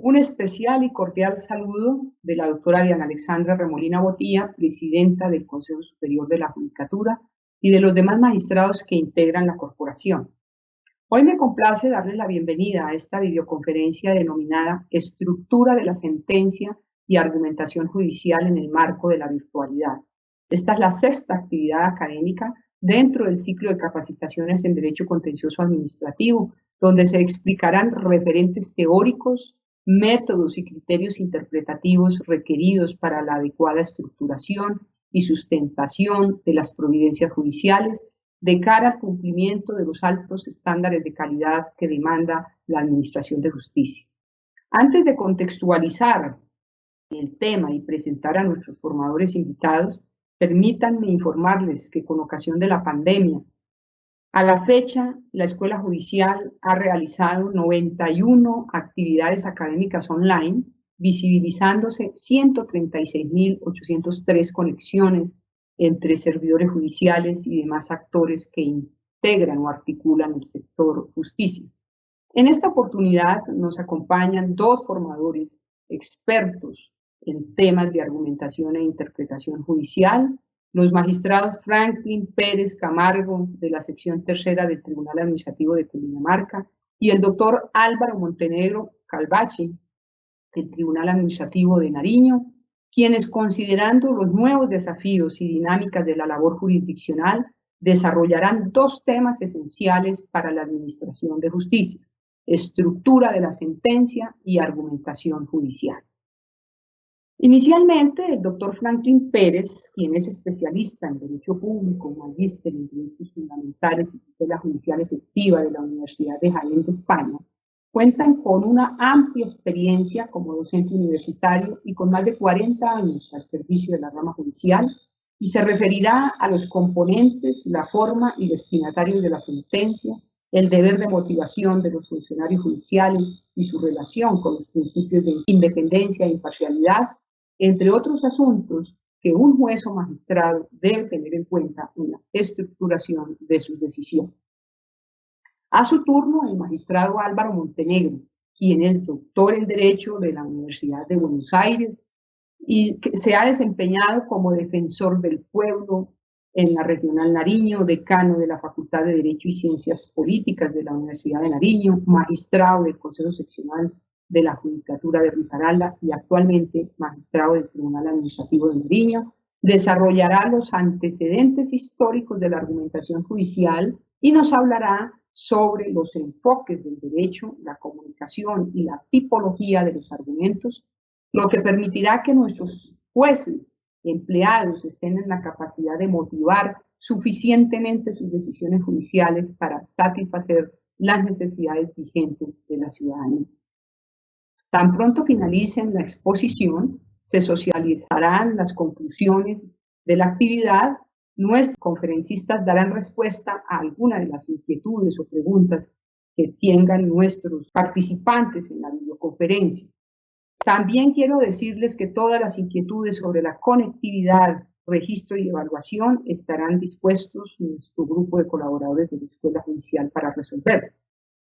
Un especial y cordial saludo de la doctora Diana Alexandra Remolina Botía, presidenta del Consejo Superior de la Judicatura, y de los demás magistrados que integran la corporación. Hoy me complace darles la bienvenida a esta videoconferencia denominada Estructura de la Sentencia y Argumentación Judicial en el marco de la virtualidad. Esta es la sexta actividad académica dentro del ciclo de capacitaciones en Derecho Contencioso Administrativo, donde se explicarán referentes teóricos, métodos y criterios interpretativos requeridos para la adecuada estructuración y sustentación de las providencias judiciales de cara al cumplimiento de los altos estándares de calidad que demanda la Administración de Justicia. Antes de contextualizar el tema y presentar a nuestros formadores invitados, permítanme informarles que con ocasión de la pandemia, a la fecha, la Escuela Judicial ha realizado 91 actividades académicas online, visibilizándose 136.803 conexiones entre servidores judiciales y demás actores que integran o articulan el sector justicia. En esta oportunidad nos acompañan dos formadores expertos en temas de argumentación e interpretación judicial, los magistrados Franklin Pérez Camargo, de la sección tercera del Tribunal Administrativo de Cundinamarca, y el doctor Álvaro Montenegro Calvachi, del Tribunal Administrativo de Nariño, quienes, considerando los nuevos desafíos y dinámicas de la labor jurisdiccional, desarrollarán dos temas esenciales para la Administración de Justicia: estructura de la sentencia y argumentación judicial. Inicialmente, el doctor Franklin Pérez, quien es especialista en Derecho Público, magíster en Derechos Fundamentales y Tutela Judicial Efectiva de la Universidad de Jaén de España, cuentan con una amplia experiencia como docente universitario y con más de 40 años al servicio de la rama judicial, y se referirá a los componentes, la forma y destinatarios de la sentencia, el deber de motivación de los funcionarios judiciales y su relación con los principios de independencia e imparcialidad, entre otros asuntos que un juez o magistrado debe tener en cuenta en la estructuración de sus decisiones. A su turno, el magistrado Álvaro Montenegro, quien es doctor en Derecho de la Universidad de Buenos Aires y que se ha desempeñado como defensor del pueblo en la Regional Nariño, decano de la Facultad de Derecho y Ciencias Políticas de la Universidad de Nariño, magistrado del Consejo Seccional de la Judicatura de Risaralda y actualmente magistrado del Tribunal Administrativo de Nariño, desarrollará los antecedentes históricos de la argumentación judicial y nos hablará sobre los enfoques del derecho, la comunicación y la tipología de los argumentos, lo que permitirá que nuestros jueces empleados estén en la capacidad de motivar suficientemente sus decisiones judiciales para satisfacer las necesidades vigentes de la ciudadanía. Tan pronto finalicen la exposición, se socializarán las conclusiones de la actividad. Nuestros conferencistas darán respuesta a alguna de las inquietudes o preguntas que tengan nuestros participantes en la videoconferencia. También quiero decirles que todas las inquietudes sobre la conectividad, registro y evaluación estarán dispuestos en nuestro grupo de colaboradores de la Escuela Judicial para resolver.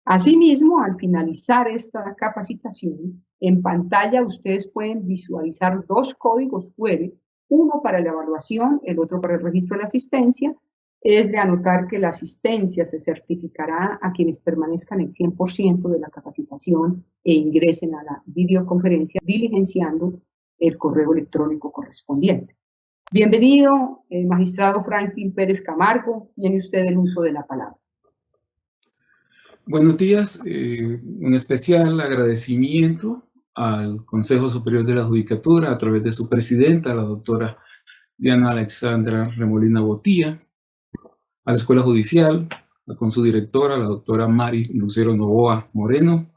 Asimismo, al finalizar esta capacitación, en pantalla ustedes pueden visualizar dos códigos QR, uno para la evaluación, el otro para el registro de la asistencia. Es de anotar que la asistencia se certificará a quienes permanezcan el 100% de la capacitación e ingresen a la videoconferencia diligenciando el correo electrónico correspondiente. Bienvenido, magistrado Franklin Pérez Camargo, tiene usted el uso de la palabra. Buenos días, un especial agradecimiento al Consejo Superior de la Judicatura a través de su presidenta, la doctora Diana Alexandra Remolina Botía, a la Escuela Judicial, con su directora, la doctora Mari Lucero Novoa Moreno.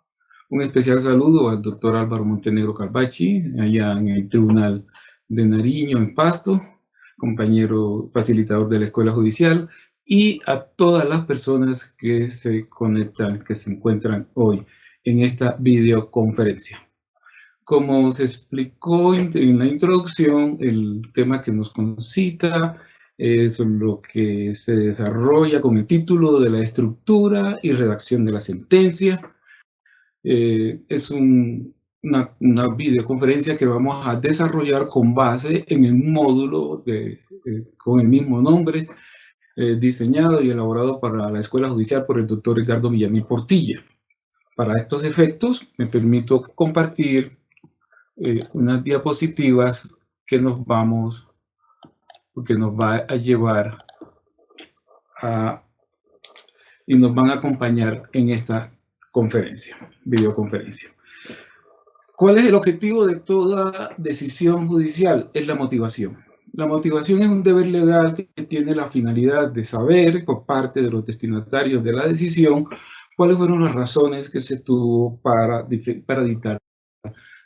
Un especial saludo al doctor Álvaro Montenegro Calvachi, allá en el Tribunal de Nariño, en Pasto, compañero facilitador de la Escuela Judicial, y a todas las personas que se conectan, que se encuentran hoy en esta videoconferencia. Como se explicó en la introducción, el tema que nos concita es lo que se desarrolla con el título de la estructura y redacción de la sentencia. Es un una videoconferencia que vamos a desarrollar con base en el módulo con el mismo nombre, diseñado y elaborado para la Escuela Judicial por el doctor Ricardo Villamil Portilla. Para estos efectos, me permito compartir unas diapositivas que nos va a llevar y nos van a acompañar en esta videoconferencia. ¿Cuál es el objetivo de toda decisión judicial? Es la motivación. La motivación es un deber legal que tiene la finalidad de saber por parte de los destinatarios de la decisión cuáles fueron las razones que se tuvo para dictar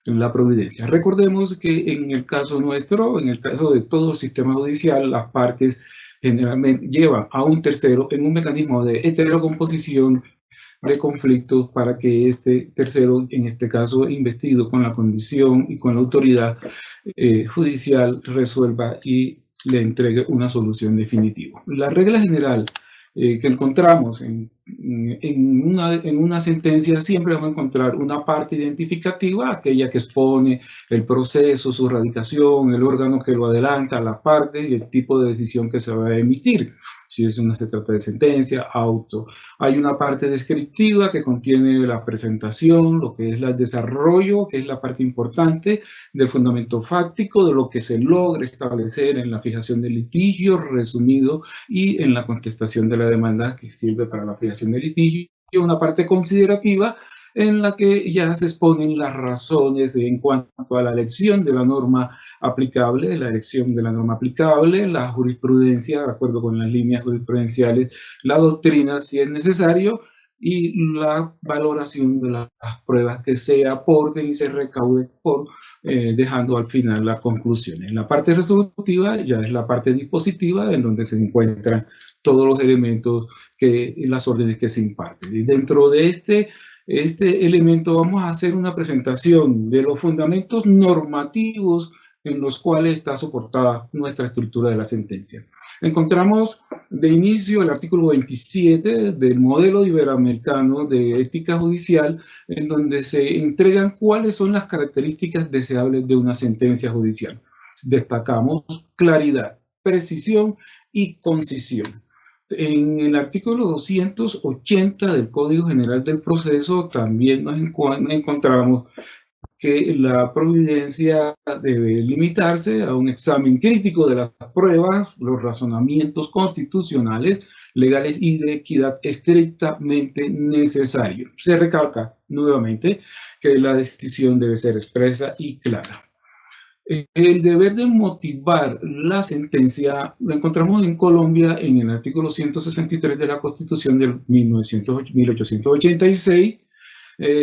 la providencia. Recordemos que en el caso nuestro, en el caso de todo el sistema judicial, las partes generalmente llevan a un tercero en un mecanismo de heterocomposición de conflictos para que este tercero, en este caso investido con la condición y con la autoridad judicial, resuelva y le entregue una solución definitiva. La regla general que encontramos en una sentencia, siempre vamos a encontrar una parte identificativa, aquella que expone el proceso, su radicación, el órgano que lo adelanta, la parte y el tipo de decisión que se va a emitir. Si se trata de sentencia, auto. Hay una parte descriptiva que contiene la presentación, lo que es el desarrollo, que es la parte importante del fundamento fáctico, de lo que se logra establecer en la fijación del litigio, resumido, y en la contestación de la demanda, que sirve para la fijación del litigio. Y una parte considerativa en la que ya se exponen las razones en cuanto a la elección de la norma aplicable, la jurisprudencia, de acuerdo con las líneas jurisprudenciales, la doctrina, si es necesario, y la valoración de las pruebas que se aporten y se recauden, dejando al final las conclusiones. La parte resolutiva ya es la parte dispositiva, en donde se encuentran todos los elementos, las órdenes que se imparten. Y dentro de este elemento vamos a hacer una presentación de los fundamentos normativos en los cuales está soportada nuestra estructura de la sentencia. Encontramos de inicio el artículo 27 del modelo iberoamericano de ética judicial, en donde se entregan cuáles son las características deseables de una sentencia judicial. Destacamos claridad, precisión y concisión. En el artículo 280 del Código General del Proceso también nos encontramos que la providencia debe limitarse a un examen crítico de las pruebas, los razonamientos constitucionales, legales y de equidad estrictamente necesarios. Se recalca nuevamente que la decisión debe ser expresa y clara. El deber de motivar la sentencia lo encontramos en Colombia en el artículo 163 de la Constitución de 1886.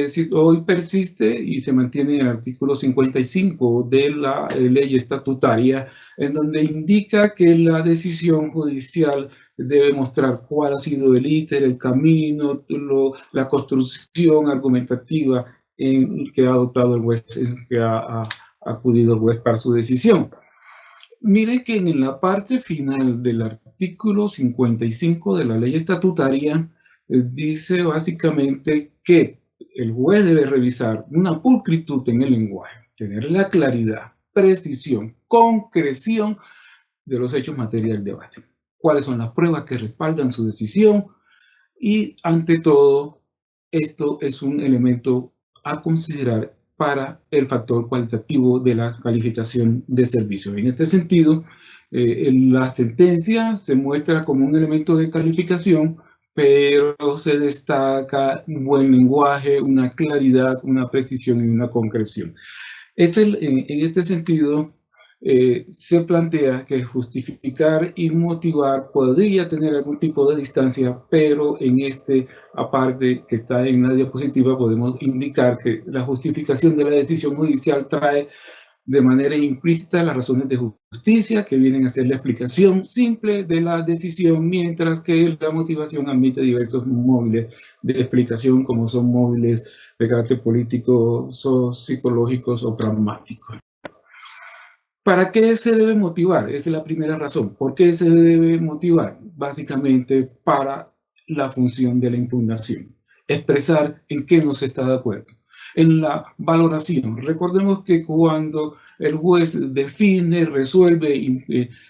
Si hoy persiste y se mantiene en el artículo 55 de la ley estatutaria, en donde indica que la decisión judicial debe mostrar cuál ha sido el íter, el camino, la construcción argumentativa en que ha adoptado el juez, que ha acudido el juez para su decisión. Miren que en la parte final del artículo 55 de la ley estatutaria dice básicamente que el juez debe revisar una pulcritud en el lenguaje, tener la claridad, precisión, concreción de los hechos materia del debate. Cuáles son las pruebas que respaldan su decisión y, ante todo, esto es un elemento a considerar para el factor cualitativo de la calificación de servicio. En este sentido, la sentencia se muestra como un elemento de calificación, pero se destaca un buen lenguaje, una claridad, una precisión y una concreción. En este sentido, se plantea que justificar y motivar podría tener algún tipo de distancia, pero en aparte que está en la diapositiva, podemos indicar que la justificación de la decisión judicial trae de manera implícita las razones de justicia, que vienen a ser la explicación simple de la decisión, mientras que la motivación admite diversos móviles de explicación, como son móviles de carácter político, psicológicos o pragmáticos. ¿Para qué se debe motivar? Esa es la primera razón. ¿Por qué se debe motivar? Básicamente para la función de la impugnación. Expresar en qué no se está de acuerdo. en la valoración. Recordemos que cuando el juez define, resuelve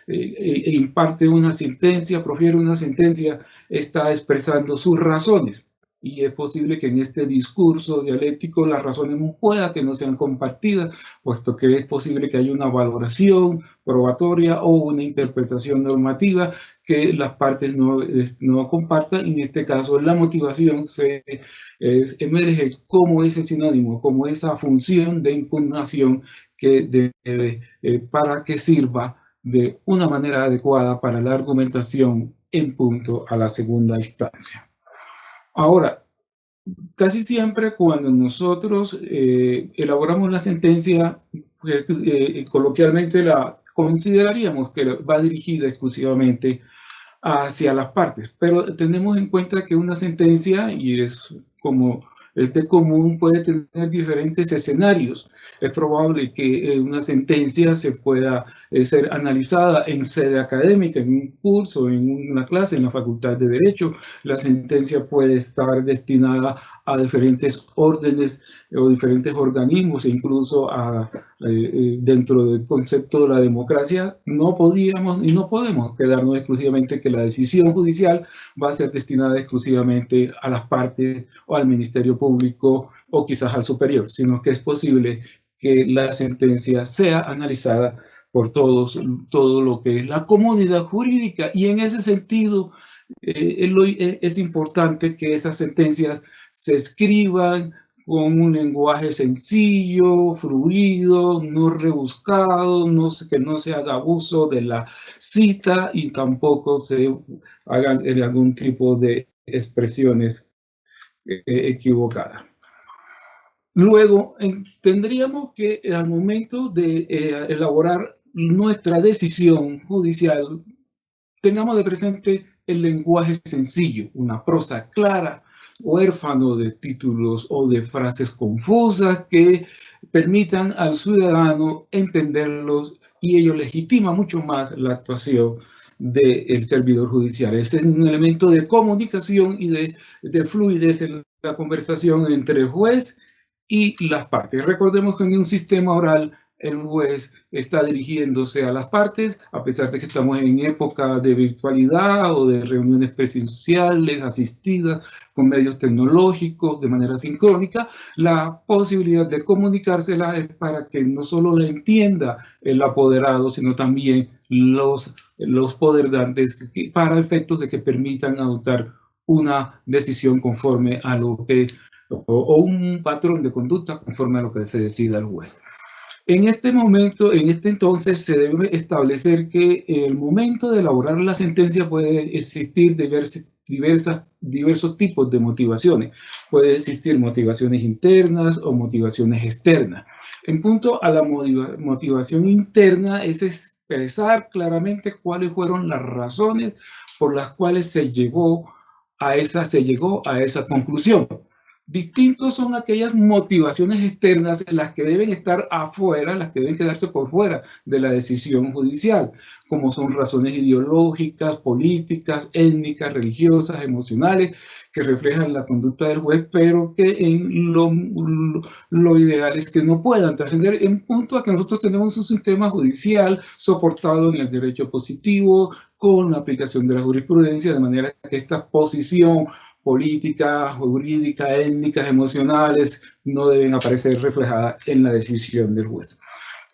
e imparte una sentencia, profiere una sentencia, está expresando sus razones. Y es posible que en este discurso dialéctico las razones pueda que no sean compartidas, puesto que es posible que haya una valoración probatoria o una interpretación normativa que las partes no compartan. En este caso, la motivación emerge como ese sinónimo, como esa función de impugnación que debe, para que sirva de una manera adecuada para la argumentación en punto a la segunda instancia. Ahora, casi siempre cuando nosotros elaboramos la sentencia, coloquialmente la consideraríamos que va dirigida exclusivamente hacia las partes, pero tenemos en cuenta que una sentencia, y es como es de común, puede tener diferentes escenarios. Es probable que una sentencia se pueda ser analizada en sede académica, en un curso, en una clase, en la Facultad de Derecho. La sentencia puede estar destinada a diferentes órdenes o diferentes organismos, e incluso dentro del concepto de la democracia. No podíamos y no podemos quedarnos exclusivamente que la decisión judicial va a ser destinada exclusivamente a las partes o al Ministerio Público o quizás al superior, sino que es posible que la sentencia sea analizada por todo lo que es la comunidad jurídica, y en ese sentido es importante que esas sentencias se escriban con un lenguaje sencillo, fluido, no rebuscado, que no se haga abuso de la cita y tampoco se hagan algún tipo de expresiones equivocadas. Luego, tendríamos que al momento de elaborar nuestra decisión judicial, tengamos de presente el lenguaje sencillo, una prosa clara, huérfano de títulos o de frases confusas que permitan al ciudadano entenderlos, y ello legitima mucho más la actuación del servidor judicial. Este es un elemento de comunicación y de fluidez en la conversación entre el juez y las partes. Recordemos que en un sistema oral el juez está dirigiéndose a las partes, a pesar de que estamos en época de virtualidad o de reuniones presenciales, asistidas con medios tecnológicos de manera sincrónica. La posibilidad de comunicársela es para que no solo la entienda el apoderado, sino también los poderdantes, para efectos de que permitan adoptar una decisión conforme a lo que, o un patrón de conducta conforme a lo que se decida el juez. En este momento, en este entonces, se debe establecer que en el momento de elaborar la sentencia puede existir diversos tipos de motivaciones. Puede existir motivaciones internas o motivaciones externas. En punto a la motivación interna, es expresar claramente cuáles fueron las razones por las cuales se llegó a esa conclusión. Distintos son aquellas motivaciones externas, las que deben estar afuera, las que deben quedarse por fuera de la decisión judicial, como son razones ideológicas, políticas, étnicas, religiosas, emocionales, que reflejan la conducta del juez, pero que lo ideal es que no puedan trascender, en punto a que nosotros tenemos un sistema judicial soportado en el derecho positivo, con la aplicación de la jurisprudencia, de manera que esta posición política, jurídica, étnicas, emocionales, no deben aparecer reflejadas en la decisión del juez.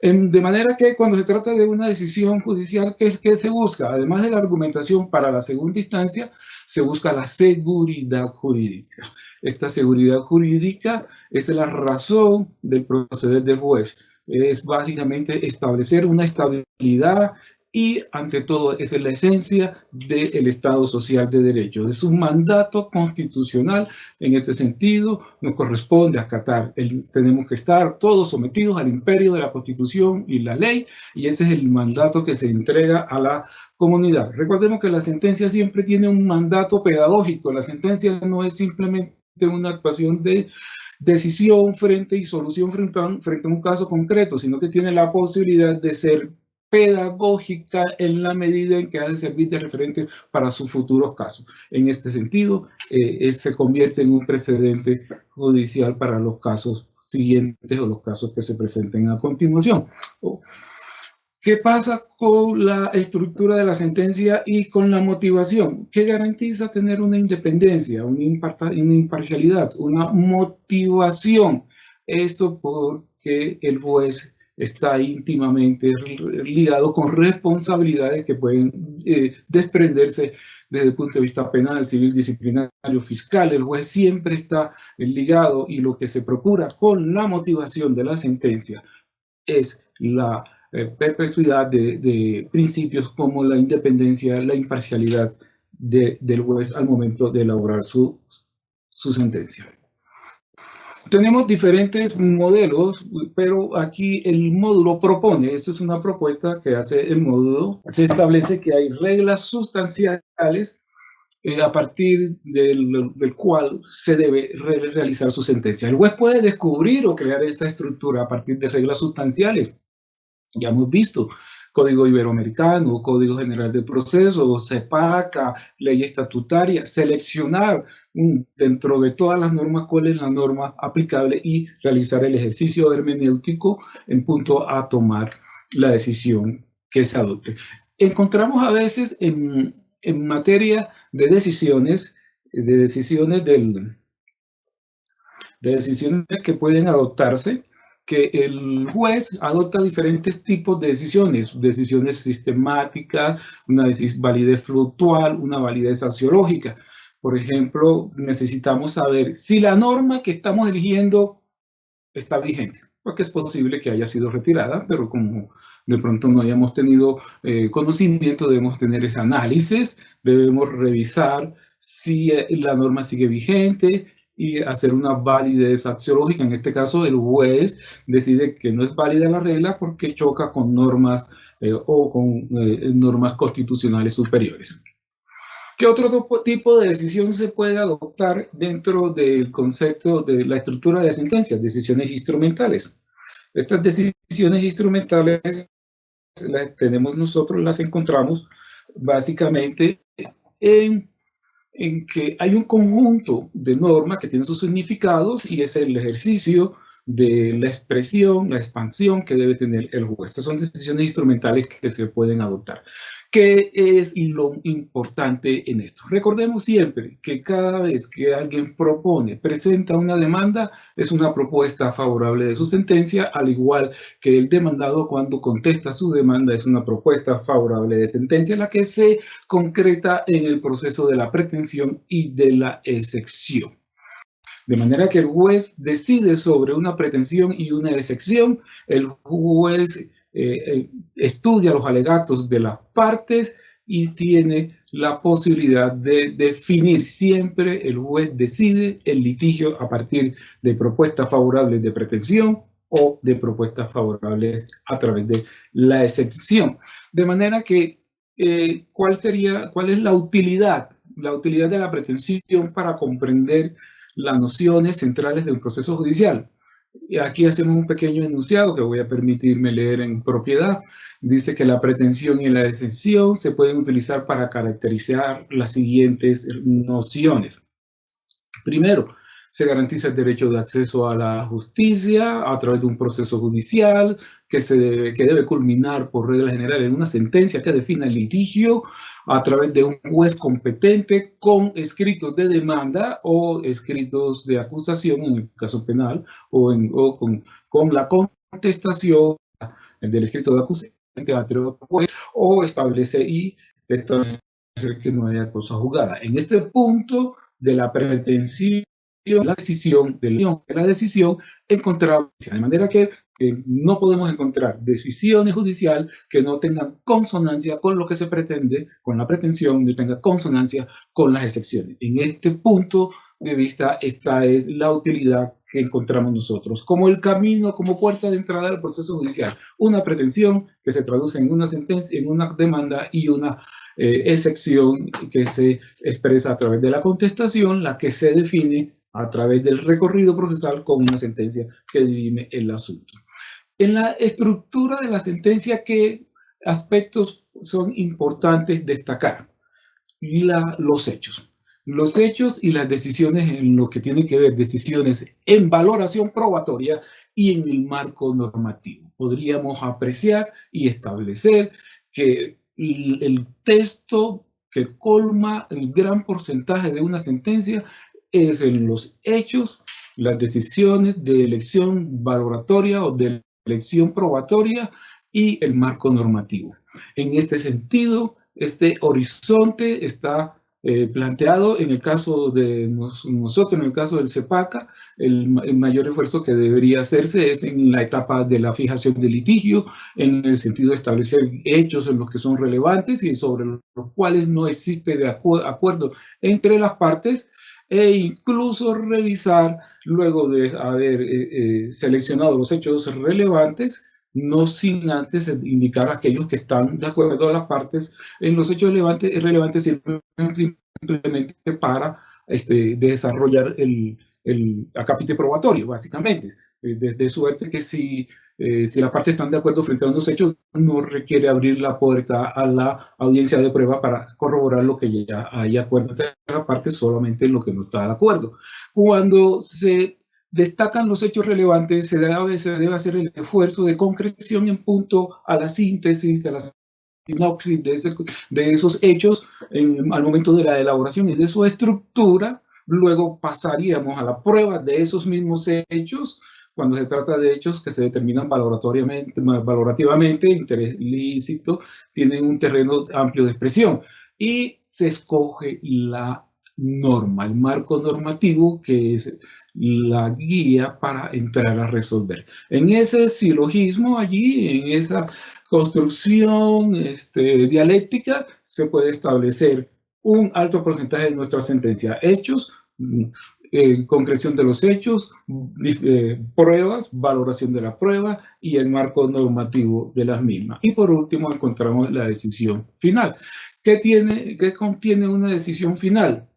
De manera que cuando se trata de una decisión judicial, ¿qué se busca? Además de la argumentación para la segunda instancia, se busca la seguridad jurídica. Esta seguridad jurídica es la razón del proceder del juez. Es básicamente establecer una estabilidad, y ante todo esa es la esencia del Estado social de derecho. Es un mandato constitucional. En este sentido nos corresponde acatar. Tenemos que estar todos sometidos al imperio de la Constitución y la ley, y ese es el mandato que se entrega a la comunidad. Recordemos que la sentencia siempre tiene un mandato pedagógico. La sentencia no es simplemente una actuación de decisión y solución frente a un caso concreto, sino que tiene la posibilidad de ser pedagógica en la medida en que ha de servir de referente para sus futuros casos. En este sentido, se convierte en un precedente judicial para los casos siguientes o los casos que se presenten a continuación. ¿Qué pasa con la estructura de la sentencia y con la motivación? ¿Qué garantiza tener una independencia, una imparcialidad, una motivación? Esto porque el juez está íntimamente ligado con responsabilidades que pueden desprenderse desde el punto de vista penal, civil, disciplinario, fiscal. El juez siempre está ligado, y lo que se procura con la motivación de la sentencia es la perpetuidad de principios como la independencia, la imparcialidad del juez al momento de elaborar su sentencia. Tenemos diferentes modelos, pero aquí el módulo propone, esto es una propuesta que hace el módulo, se establece que hay reglas sustanciales a partir del cual se debe realizar su sentencia. El juez puede descubrir o crear esa estructura a partir de reglas sustanciales. Ya hemos visto Código Iberoamericano, Código General de Proceso, CEPACA, ley estatutaria, seleccionar dentro de todas las normas cuál es la norma aplicable y realizar el ejercicio hermenéutico en punto a tomar la decisión que se adopte. Encontramos a veces en materia de decisiones que pueden adoptarse, que el juez adopta diferentes tipos de decisiones sistemáticas, una validez fluctual, una validez axiológica. Por ejemplo, necesitamos saber si la norma que estamos eligiendo está vigente, porque es posible que haya sido retirada, pero como de pronto no hayamos tenido conocimiento, debemos tener ese análisis, debemos revisar si la norma sigue vigente y hacer una validez axiológica. En este caso, el juez decide que no es válida la regla porque choca con normas normas constitucionales superiores. ¿Qué otro tipo de decisión se puede adoptar dentro del concepto de la estructura de sentencias? Decisiones instrumentales. Estas decisiones instrumentales las encontramos básicamente en que hay un conjunto de normas que tienen sus significados y es el ejercicio de la expresión, la expansión que debe tener el juez. Estas son decisiones instrumentales que se pueden adoptar. ¿Qué es lo importante en esto? Recordemos siempre que cada vez que alguien presenta una demanda, es una propuesta favorable de su sentencia, al igual que el demandado cuando contesta su demanda es una propuesta favorable de sentencia, la que se concreta en el proceso de la pretensión y de la excepción. De manera que el juez decide sobre una pretensión y una excepción, el juez estudia los alegatos de las partes y tiene la posibilidad de definir. Siempre el juez decide el litigio a partir de propuestas favorables de pretensión o de propuestas favorables a través de la excepción. De manera que, ¿cuál es la utilidad? La utilidad de la pretensión para comprender las nociones centrales del proceso judicial. Y aquí hacemos un pequeño enunciado que voy a permitirme leer en propiedad. Dice que la pretensión y la excepción se pueden utilizar para caracterizar las siguientes nociones. Primero, se garantiza el derecho de acceso a la justicia a través de un proceso judicial que debe culminar por regla general en una sentencia que defina el litigio a través de un juez competente con escritos de demanda o escritos de acusación en el caso penal o con la contestación del escrito de acusación ante otro juez o establece que no haya cosa juzgada. En este punto de la pretensión, la decisión encontramos, de manera que no podemos encontrar decisiones judiciales que no tengan consonancia con lo que se pretende, con la pretensión, no tenga consonancia con las excepciones. En este punto de vista, esta es la utilidad que encontramos nosotros, como el camino, como puerta de entrada al proceso judicial. Una pretensión que se traduce en una sentencia, en una demanda y una excepción que se expresa a través de la contestación, la que se define a través del recorrido procesal con una sentencia que dirime el asunto. En la estructura de la sentencia, ¿qué aspectos son importantes destacar? Los hechos. los hechos y las decisiones en lo que tiene que ver, decisiones en valoración probatoria y en el marco normativo. Podríamos apreciar y establecer que el texto que colma el gran porcentaje de una sentencia es en los hechos, las decisiones de elección valoratoria o de elección probatoria y el marco normativo. En este sentido, este horizonte está planteado en el caso de nosotros, en el caso del CEPACA. El mayor esfuerzo que debería hacerse es en la etapa de la fijación del litigio, en el sentido de establecer hechos en los que son relevantes y sobre los cuales no existe acuerdo entre las partes, e incluso revisar, luego de haber seleccionado los hechos relevantes, no sin antes indicar a aquellos que están de acuerdo a las partes en los hechos relevantes simplemente para desarrollar el acápite probatorio, básicamente. De suerte que si las partes están de acuerdo frente a unos hechos, no requiere abrir la puerta a la audiencia de prueba para corroborar lo que ya hay acuerdo entre las partes, solamente en lo que no está de acuerdo. Cuando se destacan los hechos relevantes, se debe hacer el esfuerzo de concreción en punto a la síntesis, a la sinopsis de esos hechos al momento de la elaboración y de su estructura. Luego pasaríamos a la prueba de esos mismos hechos, cuando se trata de hechos que se determinan valorativamente, interés ilícito, tienen un terreno amplio de expresión. Y se escoge la norma, el marco normativo, que es la guía para entrar a resolver. En ese silogismo allí, en esa construcción dialéctica, se puede establecer un alto porcentaje de nuestra sentencia. Hechos, concreción de los hechos, pruebas, valoración de la prueba y el marco normativo de las mismas. Y por último encontramos la decisión final. ¿Qué contiene una decisión final?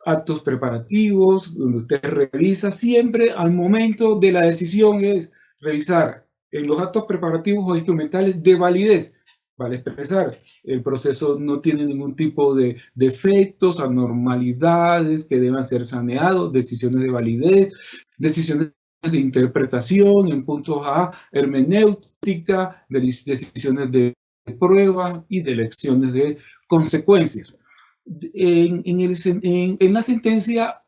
Actos preparativos, donde usted revisa siempre al momento de la decisión, es revisar en los actos preparativos o instrumentales de validez. Vale expresar, el proceso no tiene ningún tipo de defectos, anormalidades que deban ser saneados, decisiones de validez, decisiones de interpretación en puntos A, hermenéutica, decisiones de prueba y de elecciones de consecuencias. En la sentencia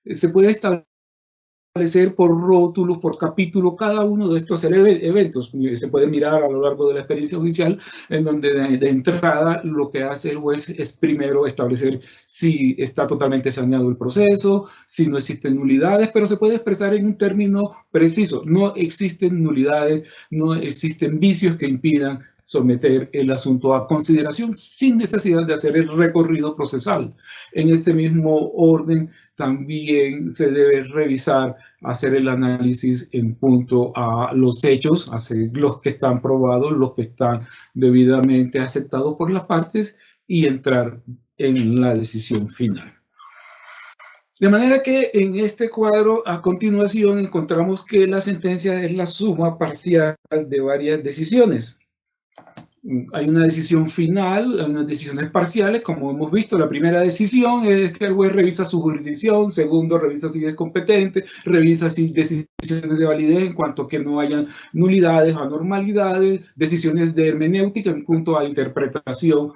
se puede establecer por rótulos, por capítulo, cada uno de estos eventos. Se puede mirar a lo largo de la experiencia judicial, en donde de entrada lo que hace el juez es primero establecer si está totalmente saneado el proceso, si no existen nulidades, pero se puede expresar en un término preciso. No existen nulidades, no existen vicios que impidan someter el asunto a consideración sin necesidad de hacer el recorrido procesal. En este mismo orden también se debe revisar, hacer el análisis en punto a los hechos, hacer los que están probados, los que están debidamente aceptados por las partes y entrar en la decisión final. De manera que en este cuadro, a continuación, encontramos que la sentencia es la suma parcial de varias decisiones. Hay una decisión final, hay unas decisiones parciales, como hemos visto. La primera decisión es que el juez revisa su jurisdicción, segundo, revisa si es competente, revisa si decisiones de validez en cuanto que no hayan nulidades o anormalidades, decisiones de hermenéutica en cuanto a interpretación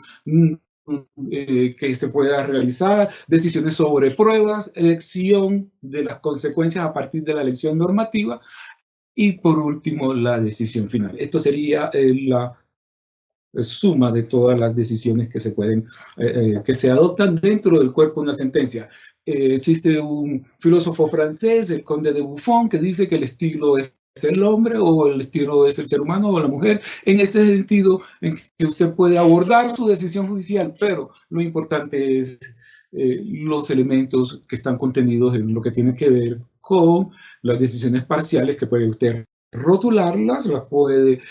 que se pueda realizar, decisiones sobre pruebas, elección de las consecuencias a partir de la elección normativa y por último la decisión final. Esto sería la suma de todas las decisiones que se pueden, que se adoptan dentro del cuerpo de una sentencia. Existe un filósofo francés, el conde de Buffon, que dice que el estilo es el hombre o el estilo es el ser humano o la mujer. En este sentido, en que usted puede abordar su decisión judicial, pero lo importante es los elementos que están contenidos en lo que tiene que ver con las decisiones parciales, que puede usted rotularlas, las puede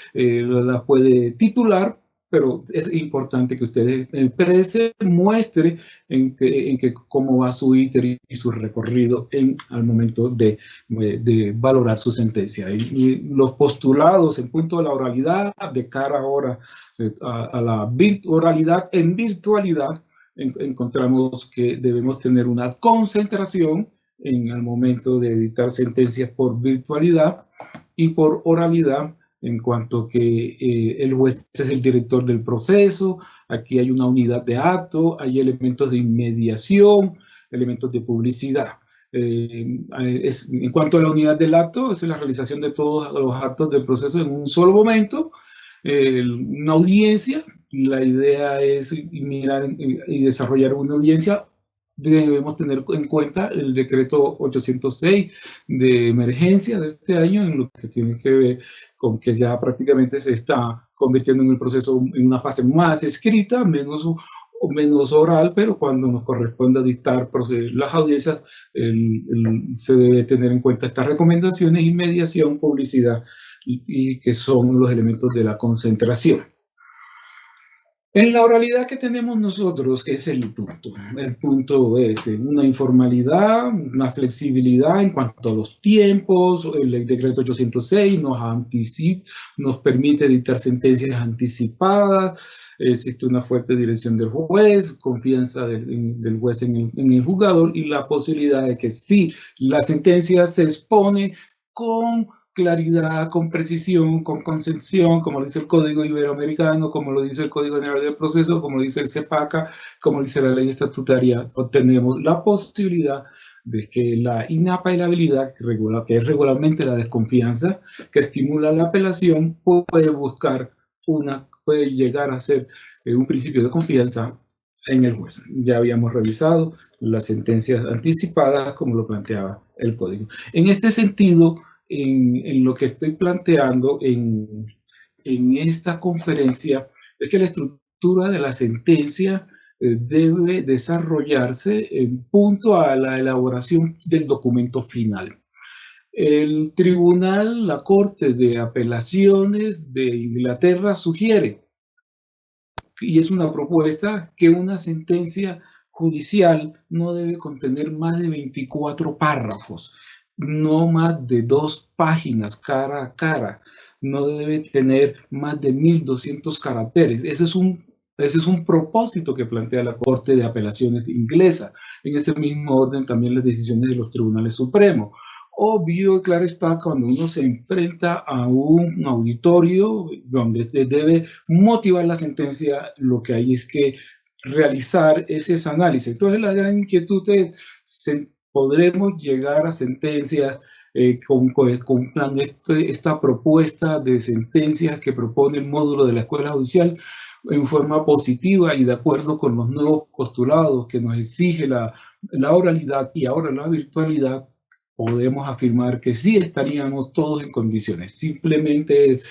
titular, pero es importante que usted exprese, muestre en que cómo va su íter y su recorrido al momento de valorar su sentencia. Y los postulados en punto de la oralidad, de cara ahora a la oralidad en virtualidad, encontramos que debemos tener una concentración en el momento de dictar sentencias por virtualidad y por oralidad, en cuanto que el juez es el director del proceso. Aquí hay una unidad de acto, hay elementos de inmediación, elementos de publicidad. En cuanto a la unidad del acto, es la realización de todos los actos del proceso en un solo momento. Una audiencia, la idea es mirar y desarrollar una audiencia. Debemos tener en cuenta el decreto 806 de emergencia de este año, en lo que tiene que ver con que ya prácticamente se está convirtiendo en el proceso en una fase más escrita, menos oral, pero cuando nos corresponda dictar las audiencias, se debe tener en cuenta estas recomendaciones, inmediación, publicidad, y que son los elementos de la concentración. En la oralidad que tenemos nosotros, que es el punto es una informalidad, una flexibilidad en cuanto a los tiempos. El decreto 806 nos permite dictar sentencias anticipadas. Existe una fuerte dirección del juez, confianza del juez en el juzgador, y la posibilidad de que si la sentencia se expone con claridad, con precisión, con concesión, como lo dice el Código Iberoamericano, como lo dice el Código General del Proceso, como lo dice el CEPACA, como lo dice la ley estatutaria, obtenemos la posibilidad de que la inapelabilidad, que es regularmente la desconfianza, que estimula la apelación, puede llegar a ser un principio de confianza en el juez. Ya habíamos revisado las sentencias anticipadas, como lo planteaba el Código. En este sentido, en lo que estoy planteando en esta conferencia, es que la estructura de la sentencia debe desarrollarse en punto a la elaboración del documento final. El tribunal, la Corte de Apelaciones de Inglaterra sugiere, y es una propuesta, que una sentencia judicial no debe contener más de 24 párrafos, no más de 2 páginas cara a cara, no debe tener más de 1200 caracteres. Ese es un propósito que plantea la Corte de Apelaciones inglesa. En ese mismo orden también las decisiones de los tribunales supremos. Obvio, claro está, cuando uno se enfrenta a un auditorio donde debe motivar la sentencia, lo que hay es que realizar ese análisis. Entonces la gran inquietud es, ¿podremos llegar a sentencias con esta propuesta de sentencias que propone el módulo de la Escuela Judicial en forma positiva y de acuerdo con los nuevos postulados que nos exige la oralidad y ahora la virtualidad? Podemos afirmar que sí estaríamos todos en condiciones. Simplemente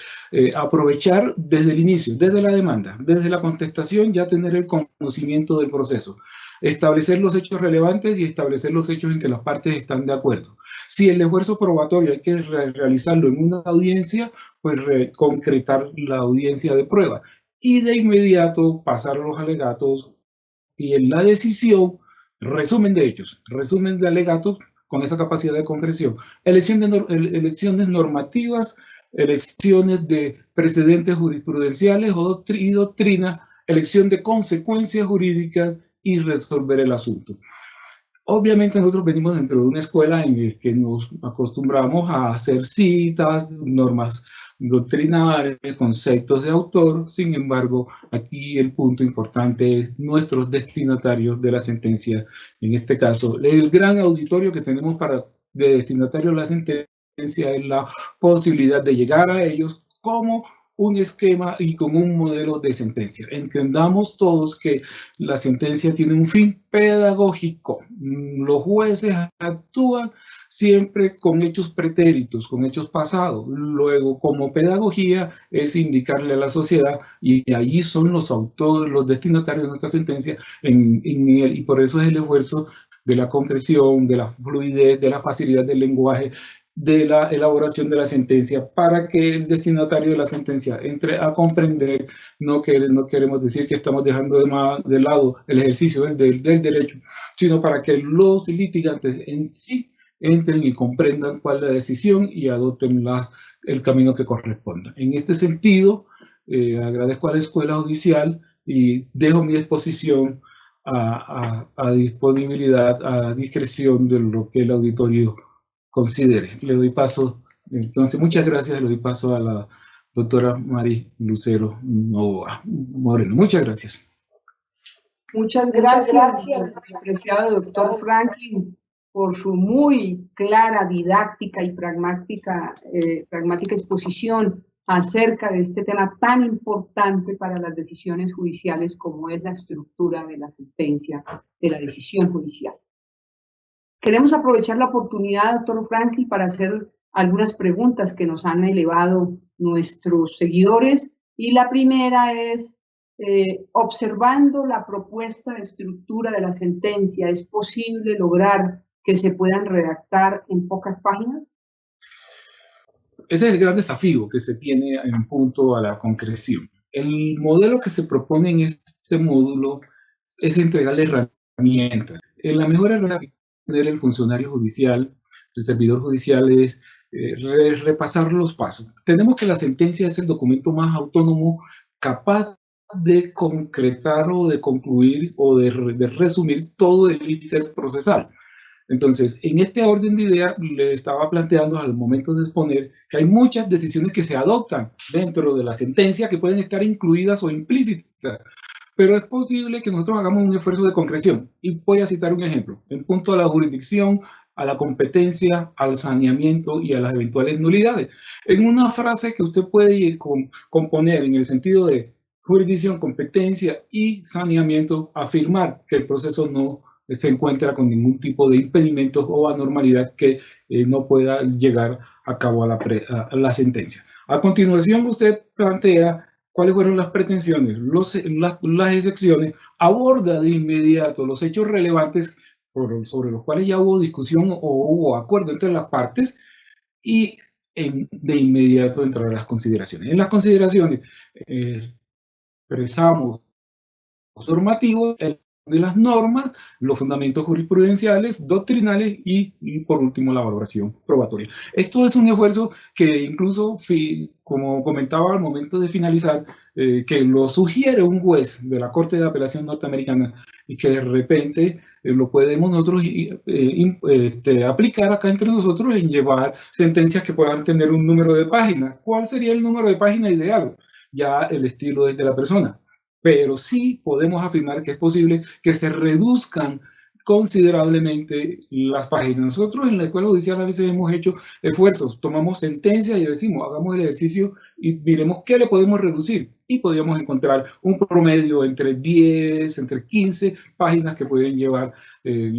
aprovechar desde el inicio, desde la demanda, desde la contestación, ya tener el conocimiento del proceso, establecer los hechos relevantes y establecer los hechos en que las partes están de acuerdo. Si el esfuerzo probatorio hay que realizarlo en una audiencia, pues concretar la audiencia de prueba y de inmediato pasar los alegatos y en la decisión, resumen de hechos, resumen de alegatos, con esa capacidad de concreción, elecciones normativas, elecciones de precedentes jurisprudenciales y doctrina, elección de consecuencias jurídicas y resolver el asunto. Obviamente nosotros venimos dentro de una escuela en la que nos acostumbramos a hacer citas, normas doctrinales, conceptos de autor. Sin embargo, aquí el punto importante es nuestros destinatarios de la sentencia. En este caso, el gran auditorio que tenemos de destinatario de la sentencia es la posibilidad de llegar a ellos como un esquema y como un modelo de sentencia. Entendamos todos que la sentencia tiene un fin pedagógico. Los jueces actúan siempre con hechos pretéritos, con hechos pasados. Luego, como pedagogía, es indicarle a la sociedad, y allí son los autores, los destinatarios de nuestra sentencia, y por eso es el esfuerzo de la concreción, de la fluidez, de la facilidad del lenguaje, de la elaboración de la sentencia, para que el destinatario de la sentencia entre a comprender. No queremos decir que estamos dejando de lado el ejercicio del derecho, sino para que los litigantes en sí entren y comprendan cuál es la decisión y adopten el camino que corresponda. En este sentido, agradezco a la Escuela Judicial y dejo mi exposición a disponibilidad, a discreción de lo que el auditorio considere. Le doy paso, entonces, muchas gracias, le doy paso a la doctora Mari Lucero Novoa Moreno. Muchas gracias. Muchas gracias, apreciado doctor Franklin, por su muy clara, didáctica y pragmática exposición acerca de este tema tan importante para las decisiones judiciales como es la estructura de la sentencia de la decisión judicial. Queremos aprovechar la oportunidad, doctor Franklin, para hacer algunas preguntas que nos han elevado nuestros seguidores, y la primera es, observando la propuesta de estructura de la sentencia, ¿es posible lograr que se puedan redactar en pocas páginas? Ese es el gran desafío que se tiene en punto a la concreción. El modelo que se propone en este módulo es entregarle herramientas. La mejor herramienta que tener el funcionario judicial, el servidor judicial, es repasar los pasos. Tenemos que la sentencia es el documento más autónomo capaz de concretar o de concluir o de resumir todo el íter procesal. Entonces, en este orden de ideas, le estaba planteando al momento de exponer que hay muchas decisiones que se adoptan dentro de la sentencia que pueden estar incluidas o implícitas, pero es posible que nosotros hagamos un esfuerzo de concreción. Y voy a citar un ejemplo. En punto a la jurisdicción, a la competencia, al saneamiento y a las eventuales nulidades. En una frase que usted puede componer en el sentido de jurisdicción, competencia y saneamiento, afirmar que el proceso no se encuentra con ningún tipo de impedimentos o anormalidad que no pueda llegar a cabo a la sentencia. A continuación, usted plantea cuáles fueron las pretensiones, las excepciones, aborda de inmediato los hechos relevantes sobre los cuales ya hubo discusión o hubo acuerdo entre las partes, y de inmediato entrar a las consideraciones. En las consideraciones expresamos los normativos, de las normas, los fundamentos jurisprudenciales, doctrinales y por último la valoración probatoria. Esto es un esfuerzo que incluso, como comentaba al momento de finalizar, que lo sugiere un juez de la Corte de Apelación norteamericana y que de repente lo podemos nosotros aplicar acá entre nosotros en llevar sentencias que puedan tener un número de páginas. ¿Cuál sería el número de páginas ideal? Ya el estilo es de la persona. Pero sí podemos afirmar que es posible que se reduzcan considerablemente las páginas. Nosotros en la Escuela Judicial a veces hemos hecho esfuerzos, tomamos sentencias y decimos, hagamos el ejercicio y miremos qué le podemos reducir. Y podríamos encontrar un promedio entre 10, entre 15 páginas que pueden llevar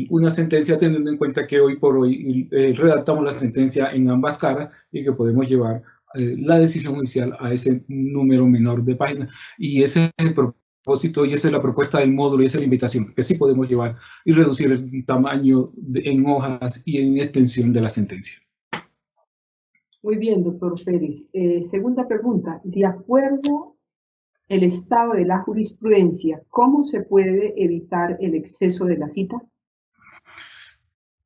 una sentencia, teniendo en cuenta que hoy por hoy redactamos la sentencia en ambas caras y que podemos llevar la decisión judicial a ese número menor de páginas. Y ese es el propósito y esa es la propuesta del módulo y esa es la invitación, que sí podemos llevar y reducir el tamaño en hojas y en extensión de la sentencia. Muy bien, doctor Pérez. Segunda pregunta. De acuerdo al estado de la jurisprudencia, ¿cómo se puede evitar el exceso de la cita?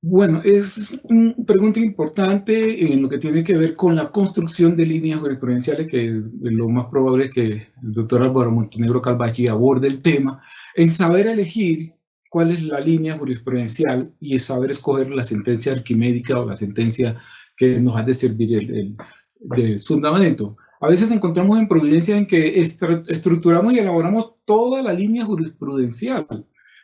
Bueno, es una pregunta importante en lo que tiene que ver con la construcción de líneas jurisprudenciales, que lo más probable es que el doctor Álvaro Montenegro Calvachi aborde el tema, en saber elegir cuál es la línea jurisprudencial y saber escoger la sentencia arquimédica o la sentencia que nos ha de servir de fundamento. A veces encontramos en providencias en que estructuramos y elaboramos toda la línea jurisprudencial,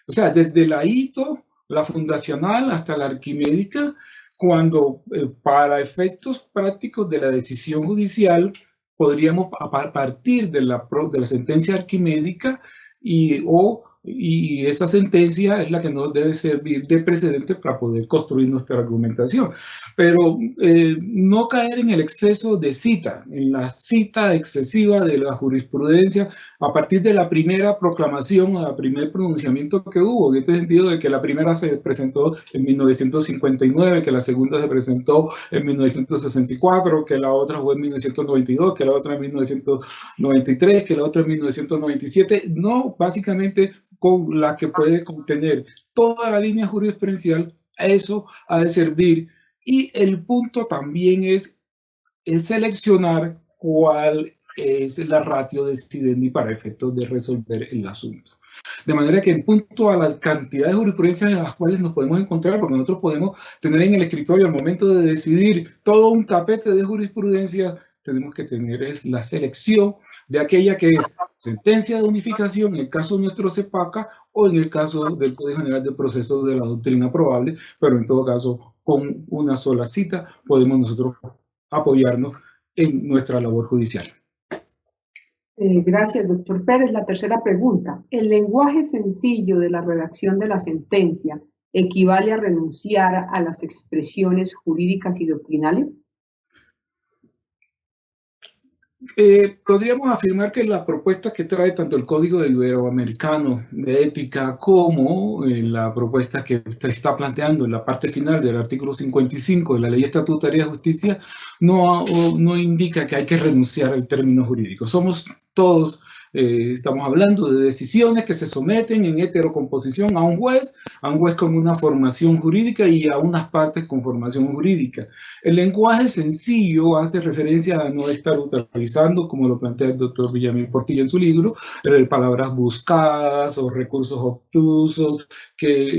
o sea, desde la hito, la fundacional hasta la arquimédica, cuando para efectos prácticos de la decisión judicial podríamos partir de la sentencia arquimédica y esa sentencia es la que nos debe servir de precedente para poder construir nuestra argumentación. Pero no caer en el exceso de cita, en la cita excesiva de la jurisprudencia a partir de la primera proclamación o el primer pronunciamiento que hubo, en este sentido de que la primera se presentó en 1959, que la segunda se presentó en 1964, que la otra fue en 1992, que la otra en 1993, que la otra en 1997, no, básicamente con la que puede contener toda la línea jurisprudencial, eso ha de servir. Y el punto también es seleccionar cuál es la ratio decidendi para efectos de resolver el asunto. De manera que en punto a la cantidad de jurisprudencias en las cuales nos podemos encontrar, porque nosotros podemos tener en el escritorio al momento de decidir todo un tapete de jurisprudencia, tenemos que tener la selección de aquella que es sentencia de unificación, en el caso nuestro CEPACA, o en el caso del Código General de Procesos de la Doctrina Probable, pero en todo caso, con una sola cita podemos nosotros apoyarnos en nuestra labor judicial. Gracias, doctor Pérez. La tercera pregunta. ¿El lenguaje sencillo de la redacción de la sentencia equivale a renunciar a las expresiones jurídicas y doctrinales? Podríamos afirmar que la propuesta que trae tanto el Código Iberoamericano de Ética como la propuesta que usted está planteando en la parte final del artículo 55 de la Ley Estatutaria de Justicia no indica que hay que renunciar al término jurídico. Somos todos, estamos hablando de decisiones que se someten en heterocomposición a un juez con una formación jurídica y a unas partes con formación jurídica. El lenguaje sencillo hace referencia a no estar utilizando, como lo plantea el doctor Villamil Portilla en su libro, palabras buscadas o recursos obtusos,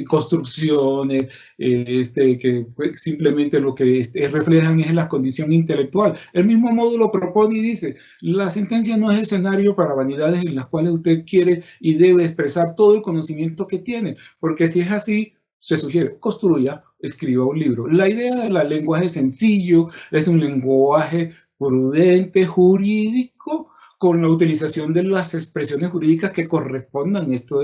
construcciones, que simplemente lo que reflejan es la condición intelectual. El mismo módulo propone y dice, la sentencia no es escenario para vanidades en las cuales usted quiere y debe expresar todo el conocimiento que tiene, porque si es así, se sugiere, construya, escriba un libro. La idea del lenguaje sencillo es un lenguaje prudente, jurídico, con la utilización de las expresiones jurídicas que correspondan. Esto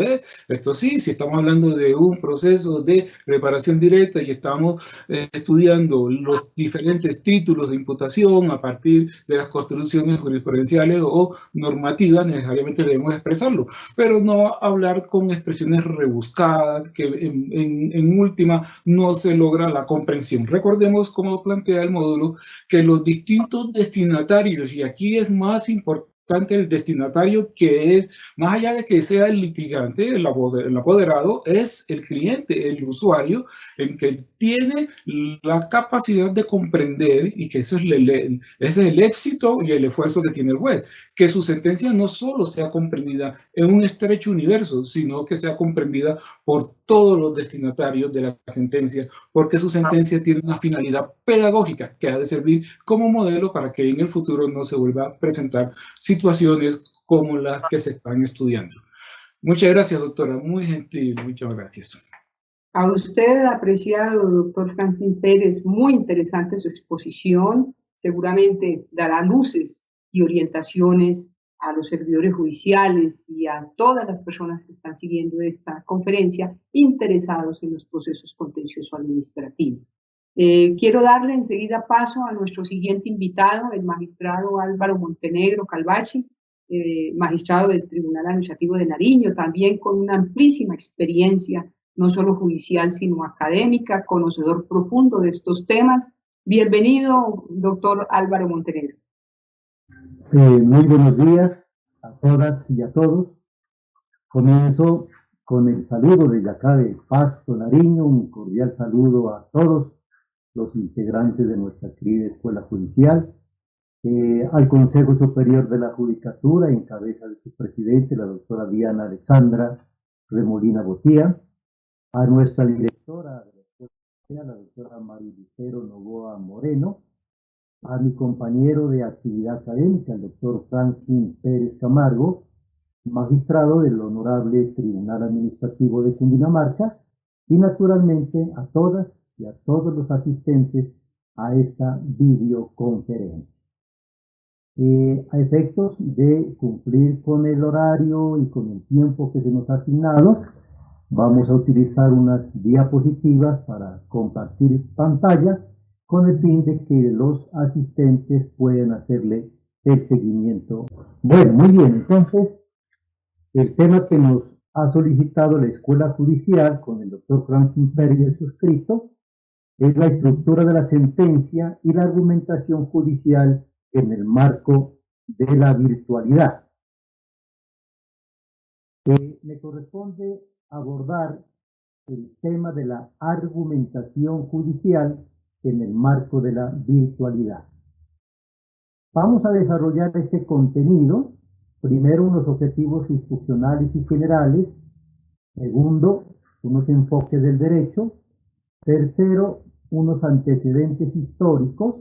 sí, si estamos hablando de un proceso de reparación directa y estamos estudiando los diferentes títulos de imputación a partir de las construcciones jurisprudenciales o normativas, necesariamente debemos expresarlo, pero no hablar con expresiones rebuscadas que en última no se logra la comprensión. Recordemos, como plantea el módulo, que los distintos destinatarios, y aquí es más importante el destinatario, que es, más allá de que sea el litigante, el apoderado, es el cliente, el usuario, en que tiene la capacidad de comprender, y que ese es el éxito y el esfuerzo que tiene el juez, que su sentencia no solo sea comprendida en un estrecho universo, sino que sea comprendida por todos los destinatarios de la sentencia, porque su sentencia tiene una finalidad pedagógica que ha de servir como modelo para que en el futuro no se vuelva a presentar situaciones como las que se están estudiando. Muchas gracias, doctora, muy gentil, muchas gracias. A usted, apreciado doctor Franklin Pérez, muy interesante su exposición, seguramente dará luces y orientaciones a los servidores judiciales y a todas las personas que están siguiendo esta conferencia interesados en los procesos contencioso administrativos. Quiero darle enseguida paso a nuestro siguiente invitado, el magistrado Álvaro Montenegro Calvachi, magistrado del Tribunal Administrativo de Nariño, también con una amplísima experiencia, no solo judicial, sino académica, conocedor profundo de estos temas. Bienvenido, doctor Álvaro Montenegro. Muy buenos días a todas y a todos. Comienzo con el saludo desde acá de Pasto, Nariño, un cordial saludo a todos los integrantes de nuestra querida Escuela Judicial, al Consejo Superior de la Judicatura, en cabeza de su presidente, la doctora Diana Alexandra Remolina Botía, a nuestra directora de la Escuela Judicial, la doctora María Lucero Novoa Moreno, a mi compañero de actividad académica, el doctor Franklin Pérez Camargo, magistrado del Honorable Tribunal Administrativo de Cundinamarca, y naturalmente a todas y a todos los asistentes a esta videoconferencia. A efectos de cumplir con el horario y con el tiempo que se nos ha asignado, vamos a utilizar unas diapositivas para compartir pantalla con el fin de que los asistentes puedan hacerle el seguimiento. Bueno, muy bien, entonces el tema que nos ha solicitado la Escuela Judicial con el doctor Franklin Pérez suscrito es la estructura de la sentencia y la argumentación judicial en el marco de la virtualidad. Me corresponde abordar el tema de la argumentación judicial en el marco de la virtualidad. Vamos a desarrollar este contenido, primero unos objetivos instruccionales y generales Segundo, unos enfoques del derecho. Tercero, unos antecedentes históricos.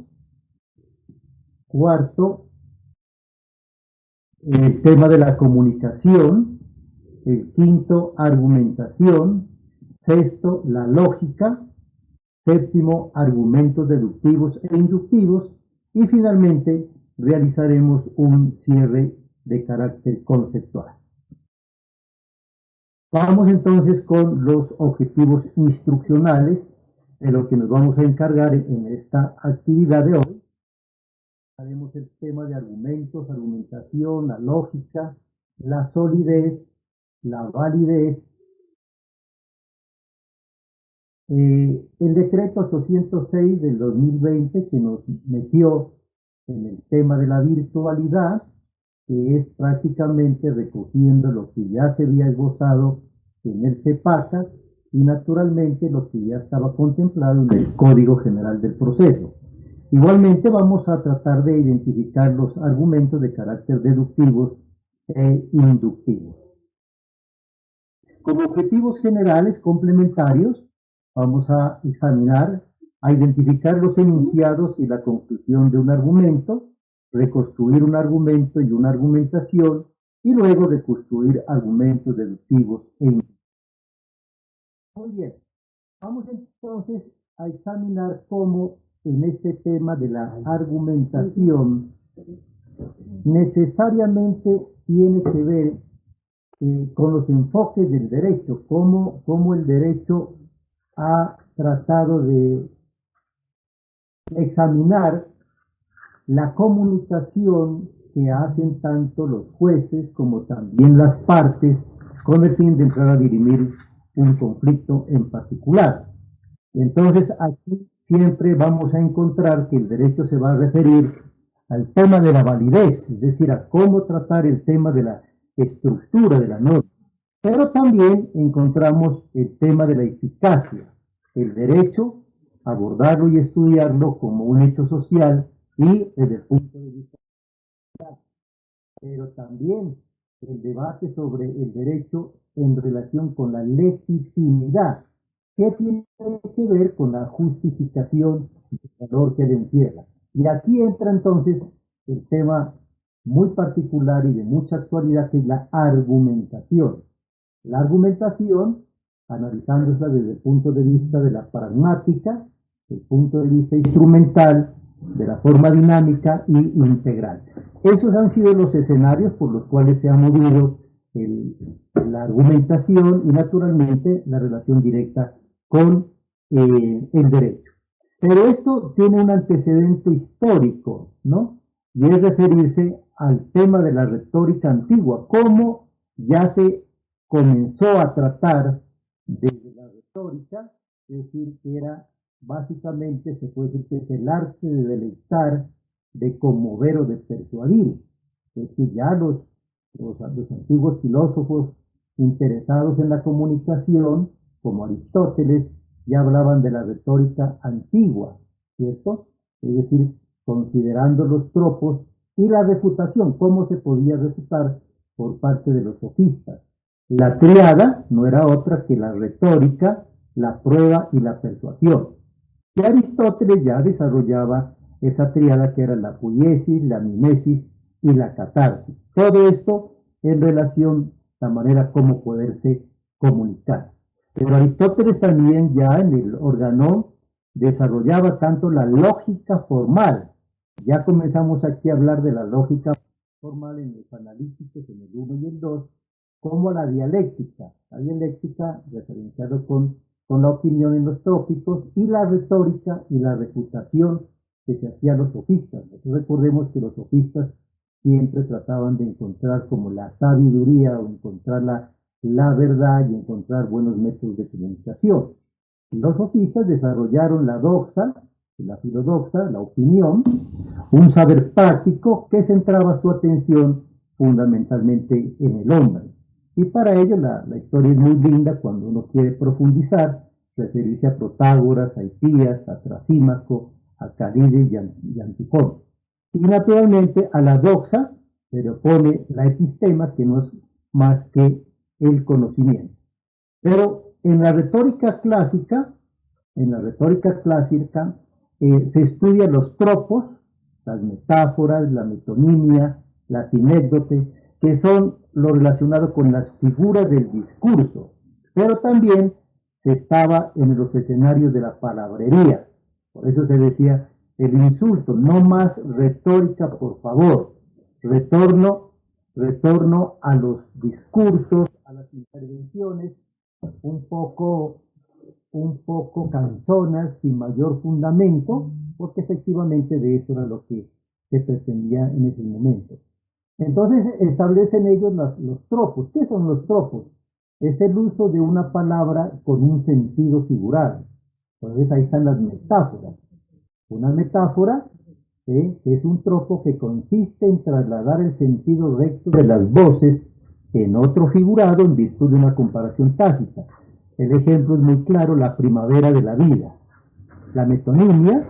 Cuarto, el tema de la comunicación. El quinto, argumentación. Sexto, la lógica. Séptimo, argumentos deductivos e inductivos. Y finalmente, realizaremos un cierre de carácter conceptual. Vamos entonces con los objetivos instruccionales de lo que nos vamos a encargar en esta actividad de hoy. Haremos el tema de argumentos, argumentación, la lógica, la solidez, la validez. El decreto 806 del 2020 que nos metió en el tema de la virtualidad, que es prácticamente recogiendo lo que ya se había esbozado en el CEPACA y naturalmente lo que ya estaba contemplado en el Código General del Proceso. Igualmente vamos a tratar de identificar los argumentos de carácter deductivos e inductivos. Como objetivos generales complementarios, vamos a examinar, a identificar los enunciados y la conclusión de un argumento, reconstruir un argumento y una argumentación, y luego reconstruir argumentos deductivos e inductivos. Muy bien, vamos entonces a examinar cómo en este tema de la argumentación necesariamente tiene que ver con los enfoques del derecho, cómo el derecho ha tratado de examinar la comunicación que hacen tanto los jueces como también las partes con el fin de entrar a dirimir un conflicto en particular. Entonces aquí siempre vamos a encontrar que el derecho se va a referir al tema de la validez, es decir, a cómo tratar el tema de la estructura de la norma. Pero también encontramos el tema de la eficacia, el derecho, abordarlo y estudiarlo como un hecho social y desde el punto de vista social. Pero también el debate sobre el derecho en relación con la legitimidad, que tiene que ver con la justificación del valor que le encierra. Y aquí entra entonces el tema muy particular y de mucha actualidad, que es la argumentación. La argumentación, analizándola desde el punto de vista de la pragmática, el punto de vista instrumental, de la forma dinámica y integral. Esos han sido los escenarios por los cuales se ha movido la argumentación y naturalmente la relación directa con el derecho. Pero esto tiene un antecedente histórico, ¿no? Y es referirse al tema de la retórica antigua, cómo ya se comenzó a tratar desde la retórica, es decir, que era básicamente, se puede decir que es el arte de deleitar, de conmover o de persuadir. Es decir, ya los antiguos filósofos interesados en la comunicación, como Aristóteles, ya hablaban de la retórica antigua, ¿cierto? Es decir, considerando los tropos y la refutación, cómo se podía refutar por parte de los sofistas. La tríada no era otra que la retórica, la prueba y la persuasión. Y Aristóteles ya desarrollaba esa tríada que era la poiesis, la mimesis y la catarsis. Todo esto en relación a la manera como poderse comunicar. Pero Aristóteles también ya en el Organón desarrollaba tanto la lógica formal. Ya comenzamos aquí a hablar de la lógica formal en los analíticos, en el 1 y el 2, como la dialéctica referenciado con la opinión en los tópicos, y la retórica y la refutación que se hacían los sofistas. Recordemos que los sofistas siempre trataban de encontrar como la sabiduría o encontrar la verdad y encontrar buenos métodos de comunicación. Los sofistas desarrollaron la doxa, la filodoxa, la opinión, un saber práctico que centraba su atención fundamentalmente en el hombre. Y para ello la historia es muy linda cuando uno quiere profundizar, referirse a Protágoras, a Hipías, a Trasímaco, a Carides y Antífono. Y naturalmente a la doxa se le opone la epistema, que no es más que el conocimiento. Pero en la retórica clásica, se estudian los tropos, las metáforas, la metonimia, la sinécdote, que son lo relacionado con las figuras del discurso, pero también se estaba en los escenarios de la palabrería. Por eso se decía el insulto, no más retórica, por favor. Retorno a los discursos, a las intervenciones, un poco canzonas, sin mayor fundamento, porque efectivamente de eso era lo que se pretendía en ese momento. Entonces establecen ellos los tropos. ¿Qué son los tropos? Es el uso de una palabra con un sentido figurado. Entonces ahí están las metáforas. Una metáfora es un tropo que consiste en trasladar el sentido recto de las voces en otro figurado en virtud de una comparación tácita. El ejemplo es muy claro, la primavera de la vida. La metonimia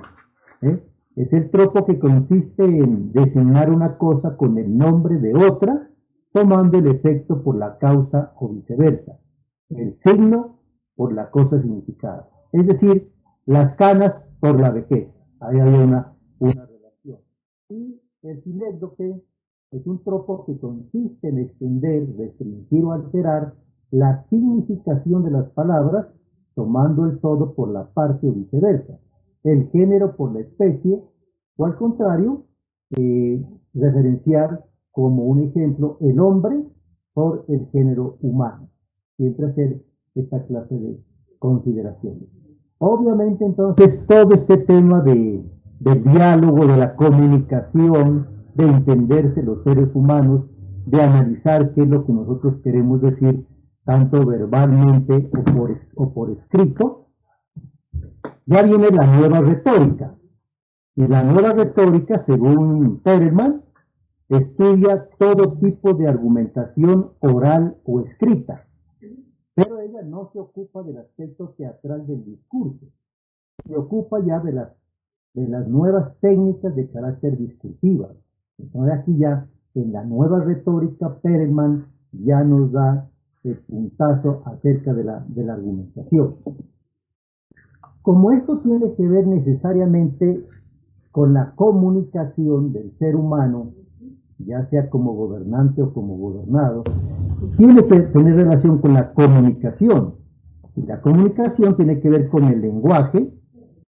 es el tropo que consiste en designar una cosa con el nombre de otra, tomando el efecto por la causa o viceversa. El signo por la cosa significada. Es decir, las canas por la vejez. Ahí hay una relación. Y el sinécdoque es un tropo que consiste en extender, restringir o alterar la significación de las palabras, tomando el todo por la parte o viceversa, el género por la especie, o al contrario, referenciar como un ejemplo el hombre por el género humano. Siempre hacer esta clase de consideraciones. Obviamente entonces todo este tema del diálogo, de la comunicación, de entenderse los seres humanos, de analizar qué es lo que nosotros queremos decir, tanto verbalmente o por escrito, ya viene la nueva retórica. Y la nueva retórica, según Perelman, estudia todo tipo de argumentación oral o escrita, pero ella no se ocupa del aspecto teatral del discurso, se ocupa ya de las nuevas técnicas de carácter discursiva. Entonces aquí ya en la nueva retórica Perelman ya nos da el puntazo acerca de la argumentación. Como esto tiene que ver necesariamente con la comunicación del ser humano, ya sea como gobernante o como gobernado, tiene que tener relación con la comunicación. Y la comunicación tiene que ver con el lenguaje,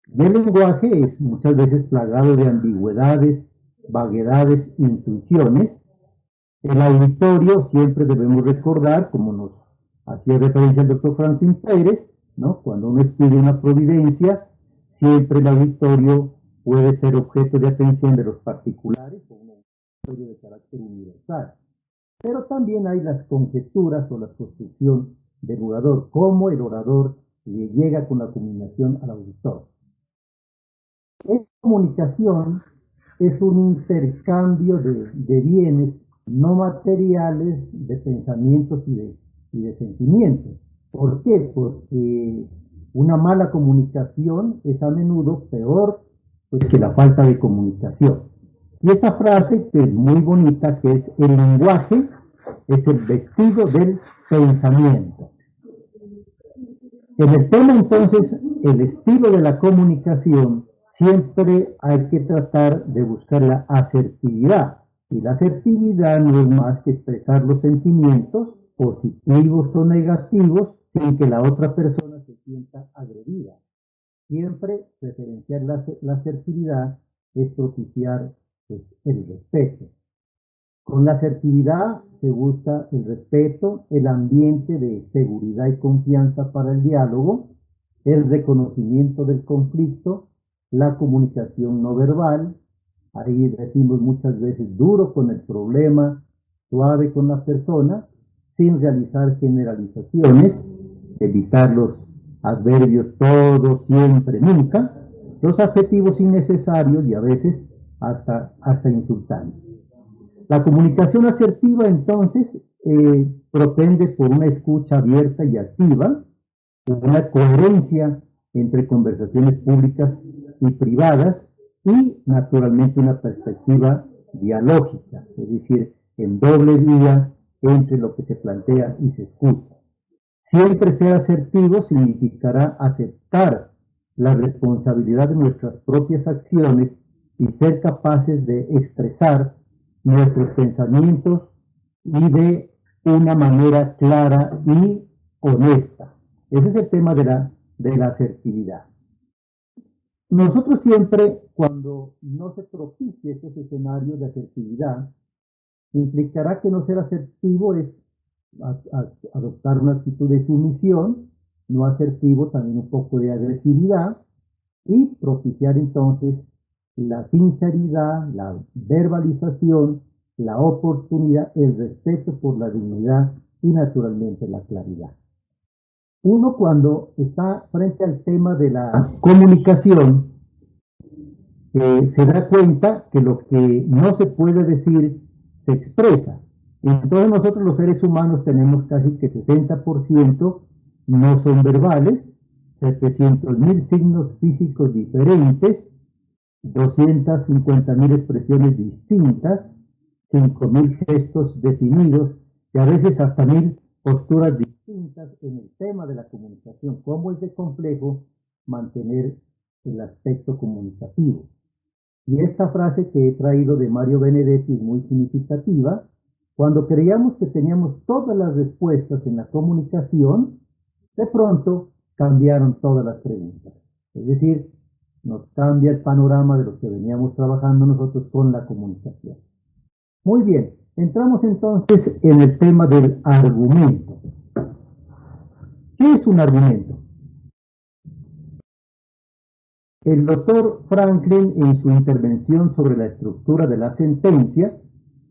y el lenguaje es muchas veces plagado de ambigüedades, vaguedades, intuiciones. El auditorio siempre debemos recordar, como nos hacía referencia el doctor Franklin Pérez, ¿no? Cuando uno estudia una providencia, siempre el auditorio puede ser objeto de atención de los particulares o un auditorio de carácter universal. Pero también hay las conjeturas o la construcción del orador, cómo el orador llega con la comunicación al auditor. Esta comunicación es un intercambio de bienes no materiales, de pensamientos y de sentimientos. ¿Por qué? Porque una mala comunicación es a menudo peor que la falta de comunicación. Y esa frase, que es muy bonita, que es el lenguaje es el vestido del pensamiento. En el tema entonces, el estilo de la comunicación, siempre hay que tratar de buscar la asertividad. Y la asertividad no es más que expresar los sentimientos, positivos o negativos, sin que la otra persona se sienta agredida. Siempre referenciar la asertividad es propiciar el respeto. Con la asertividad se busca el respeto, el ambiente de seguridad y confianza para el diálogo, el reconocimiento del conflicto, la comunicación no verbal. Ahí decimos muchas veces duro con el problema, suave con la persona, sin realizar generalizaciones, evitar los adverbios todo, siempre, nunca, los adjetivos innecesarios y a veces hasta insultantes. La comunicación asertiva entonces propende por una escucha abierta y activa, una coherencia entre conversaciones públicas y privadas y naturalmente una perspectiva dialógica, es decir, en doble vía entre lo que se plantea y se escucha. Siempre ser asertivo significará aceptar la responsabilidad de nuestras propias acciones y ser capaces de expresar nuestros pensamientos y de una manera clara y honesta. Ese es el tema de la asertividad. Nosotros siempre, cuando no se propicie estos escenarios de asertividad, implicará que no ser asertivo es adoptar una actitud de sumisión, no asertivo también un poco de agresividad, y propiciar entonces la sinceridad, la verbalización, la oportunidad, el respeto por la dignidad y naturalmente la claridad. Uno cuando está frente al tema de la comunicación, se da cuenta que lo que no se puede decir se expresa. Entonces nosotros los seres humanos tenemos casi que 60% no son verbales, 700.000 signos físicos diferentes, 250.000 expresiones distintas, 5.000 gestos definidos y a veces hasta 1.000 posturas distintas en el tema de la comunicación. ¿Cómo es de complejo mantener el aspecto comunicativo? Y esta frase que he traído de Mario Benedetti es muy significativa. Cuando creíamos que teníamos todas las respuestas en la comunicación, de pronto cambiaron todas las preguntas. Es decir, nos cambia el panorama de lo que veníamos trabajando nosotros con la comunicación. Muy bien, entramos entonces en el tema del argumento. ¿Qué es un argumento? El doctor Franklin, en su intervención sobre la estructura de la sentencia,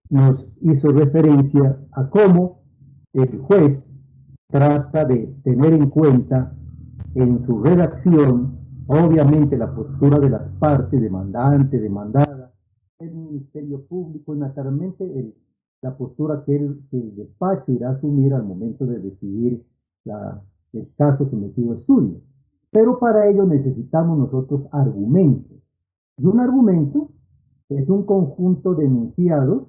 nos hizo referencia a cómo el juez trata de tener en cuenta en su redacción, obviamente, la postura de las partes, demandante, demandada, el Ministerio Público y naturalmente la postura que el despacho irá a asumir al momento de decidir el caso sometido a estudio. Pero para ello necesitamos nosotros argumentos. Y un argumento es un conjunto de enunciados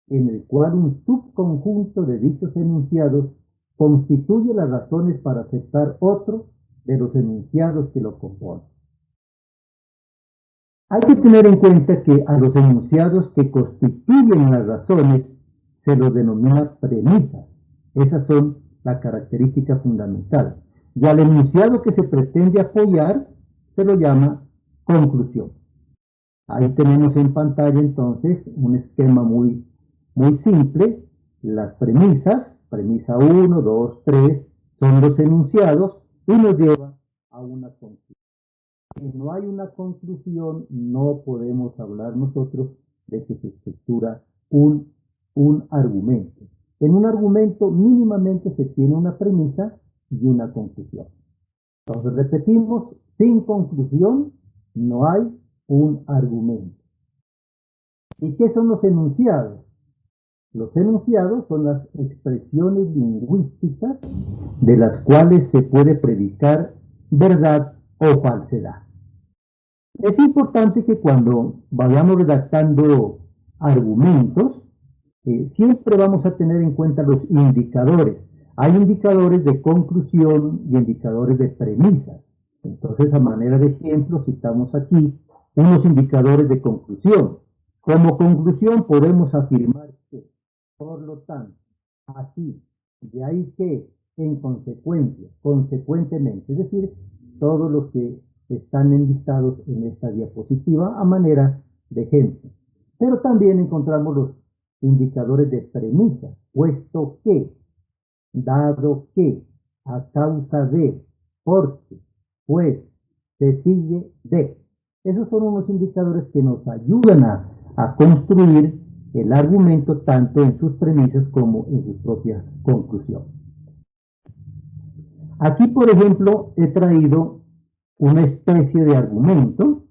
en el cual un subconjunto de dichos enunciados constituye las razones para aceptar otro de los enunciados que lo componen. Hay que tener en cuenta que a los enunciados que constituyen las razones se los denomina premisas. Esas son la característica fundamental. Y al enunciado que se pretende apoyar se lo llama conclusión. Ahí tenemos en pantalla entonces un esquema muy simple. Las premisas, premisa 1, 2, 3, son los enunciados y nos lleva a una conclusión. Si no hay una conclusión, no podemos hablar nosotros de que se estructura un argumento. En un argumento mínimamente se tiene una premisa y una conclusión. Entonces repetimos, sin conclusión no hay un argumento. ¿Y qué son los enunciados? Los enunciados son las expresiones lingüísticas de las cuales se puede predicar verdad o falsedad. Es importante que cuando vayamos redactando argumentos, siempre vamos a tener en cuenta los indicadores. Hay indicadores de conclusión y indicadores de premisas. Entonces, a manera de ejemplo, citamos aquí unos indicadores de conclusión. Como conclusión podemos afirmar que, por lo tanto, así, de ahí que, en consecuencia, consecuentemente, es decir, todos los que están enlistados en esta diapositiva a manera de ejemplo. Pero también encontramos los indicadores de premisa, puesto que, dado que, a causa de, porque, pues, se sigue de. Esos son unos indicadores que nos ayudan a construir el argumento tanto en sus premisas como en su propia conclusión. Aquí, por ejemplo, he traído una especie de argumento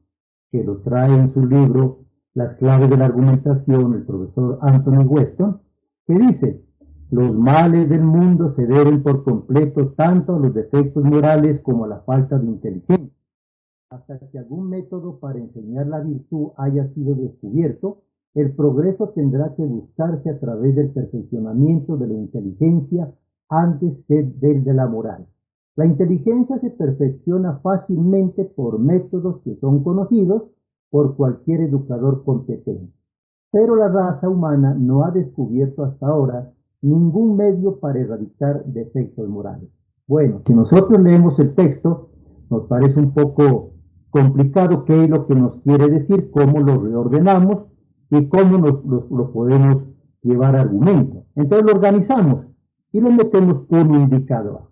que lo trae en su libro Las claves de la argumentación el profesor Anthony Weston, que dice: los males del mundo se deben por completo tanto a los defectos morales como a la falta de inteligencia. Hasta que algún método para enseñar la virtud haya sido descubierto, el progreso tendrá que buscarse a través del perfeccionamiento de la inteligencia antes que del de la moral. La inteligencia se perfecciona fácilmente por métodos que son conocidos por cualquier educador competente. Pero la raza humana no ha descubierto hasta ahora ningún medio para erradicar defectos morales. Bueno, si nosotros leemos el texto, nos parece un poco complicado qué es lo que nos quiere decir, cómo lo reordenamos y cómo lo podemos llevar a argumento. Entonces lo organizamos y le metemos un indicador.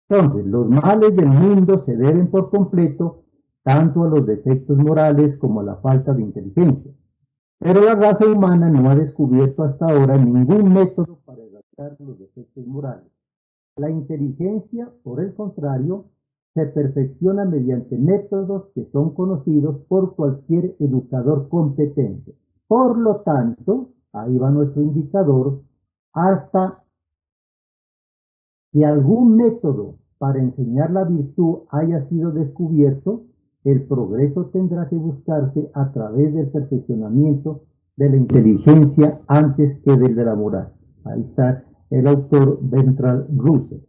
Entonces, los males del mundo se deben por completo tanto a los defectos morales como a la falta de inteligencia. Pero la raza humana no ha descubierto hasta ahora ningún método para erradicar los defectos morales. La inteligencia, por el contrario, se perfecciona mediante métodos que son conocidos por cualquier educador competente. Por lo tanto, ahí va nuestro indicador, hasta que algún método para enseñar la virtud haya sido descubierto, el progreso tendrá que buscarse a través del perfeccionamiento de la inteligencia antes que del de la moral. Ahí está el autor Bertrand Russell.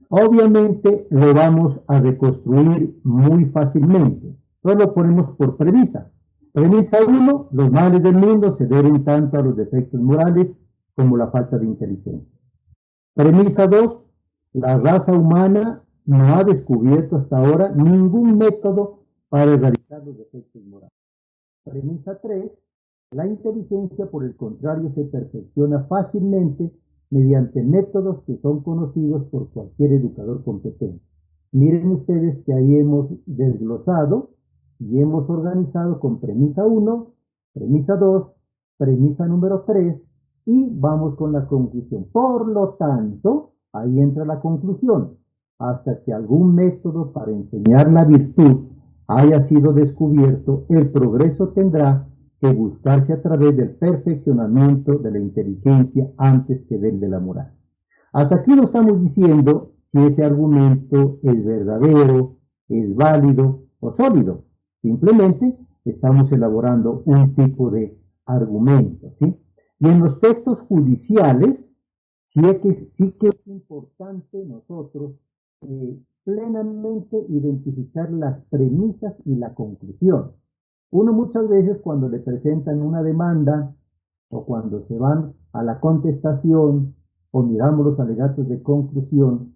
Obviamente lo vamos a reconstruir muy fácilmente. Entonces lo ponemos por premisa. Premisa 1, los males del mundo se deben tanto a los defectos morales como la falta de inteligencia. Premisa 2, la raza humana no ha descubierto hasta ahora ningún método para erradicar los defectos morales. Premisa 3, la inteligencia, por el contrario, se perfecciona fácilmente mediante métodos que son conocidos por cualquier educador competente. Miren ustedes que ahí hemos desglosado y hemos organizado con premisa 1, premisa 2, premisa número 3 y vamos con la conclusión. Por lo tanto, ahí entra la conclusión. Hasta que algún método para enseñar la virtud haya sido descubierto, el progreso tendrá que buscarse a través del perfeccionamiento de la inteligencia antes que del de la moral. Hasta aquí no estamos diciendo si ese argumento es verdadero, es válido o sólido. Simplemente estamos elaborando un tipo de argumento, ¿sí? Y en los textos judiciales sí que es importante nosotros plenamente identificar las premisas y la conclusión. Uno muchas veces cuando le presentan una demanda o cuando se van a la contestación o miramos los alegatos de conclusión,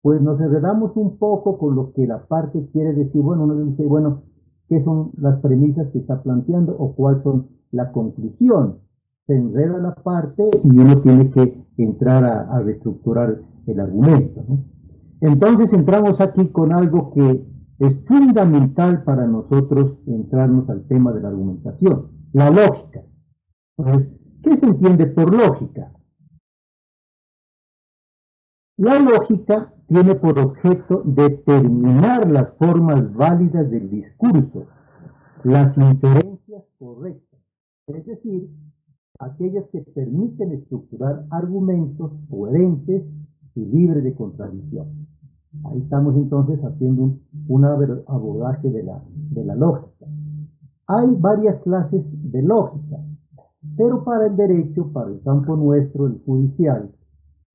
pues nos enredamos un poco con lo que la parte quiere decir. Bueno, uno dice, bueno, ¿qué son las premisas que está planteando o cuál son la conclusión? Se enreda la parte y uno tiene que entrar a reestructurar el argumento, ¿no? Entonces entramos aquí con algo que es fundamental para nosotros entrarnos al tema de la argumentación, la lógica. Entonces, ¿qué se entiende por lógica? La lógica tiene por objeto determinar las formas válidas del discurso, las inferencias correctas, es decir, aquellas que permiten estructurar argumentos coherentes y libres de contradicción. Ahí estamos entonces haciendo un abordaje de la lógica. Hay varias clases de lógica, pero para el derecho, para el campo nuestro, el judicial,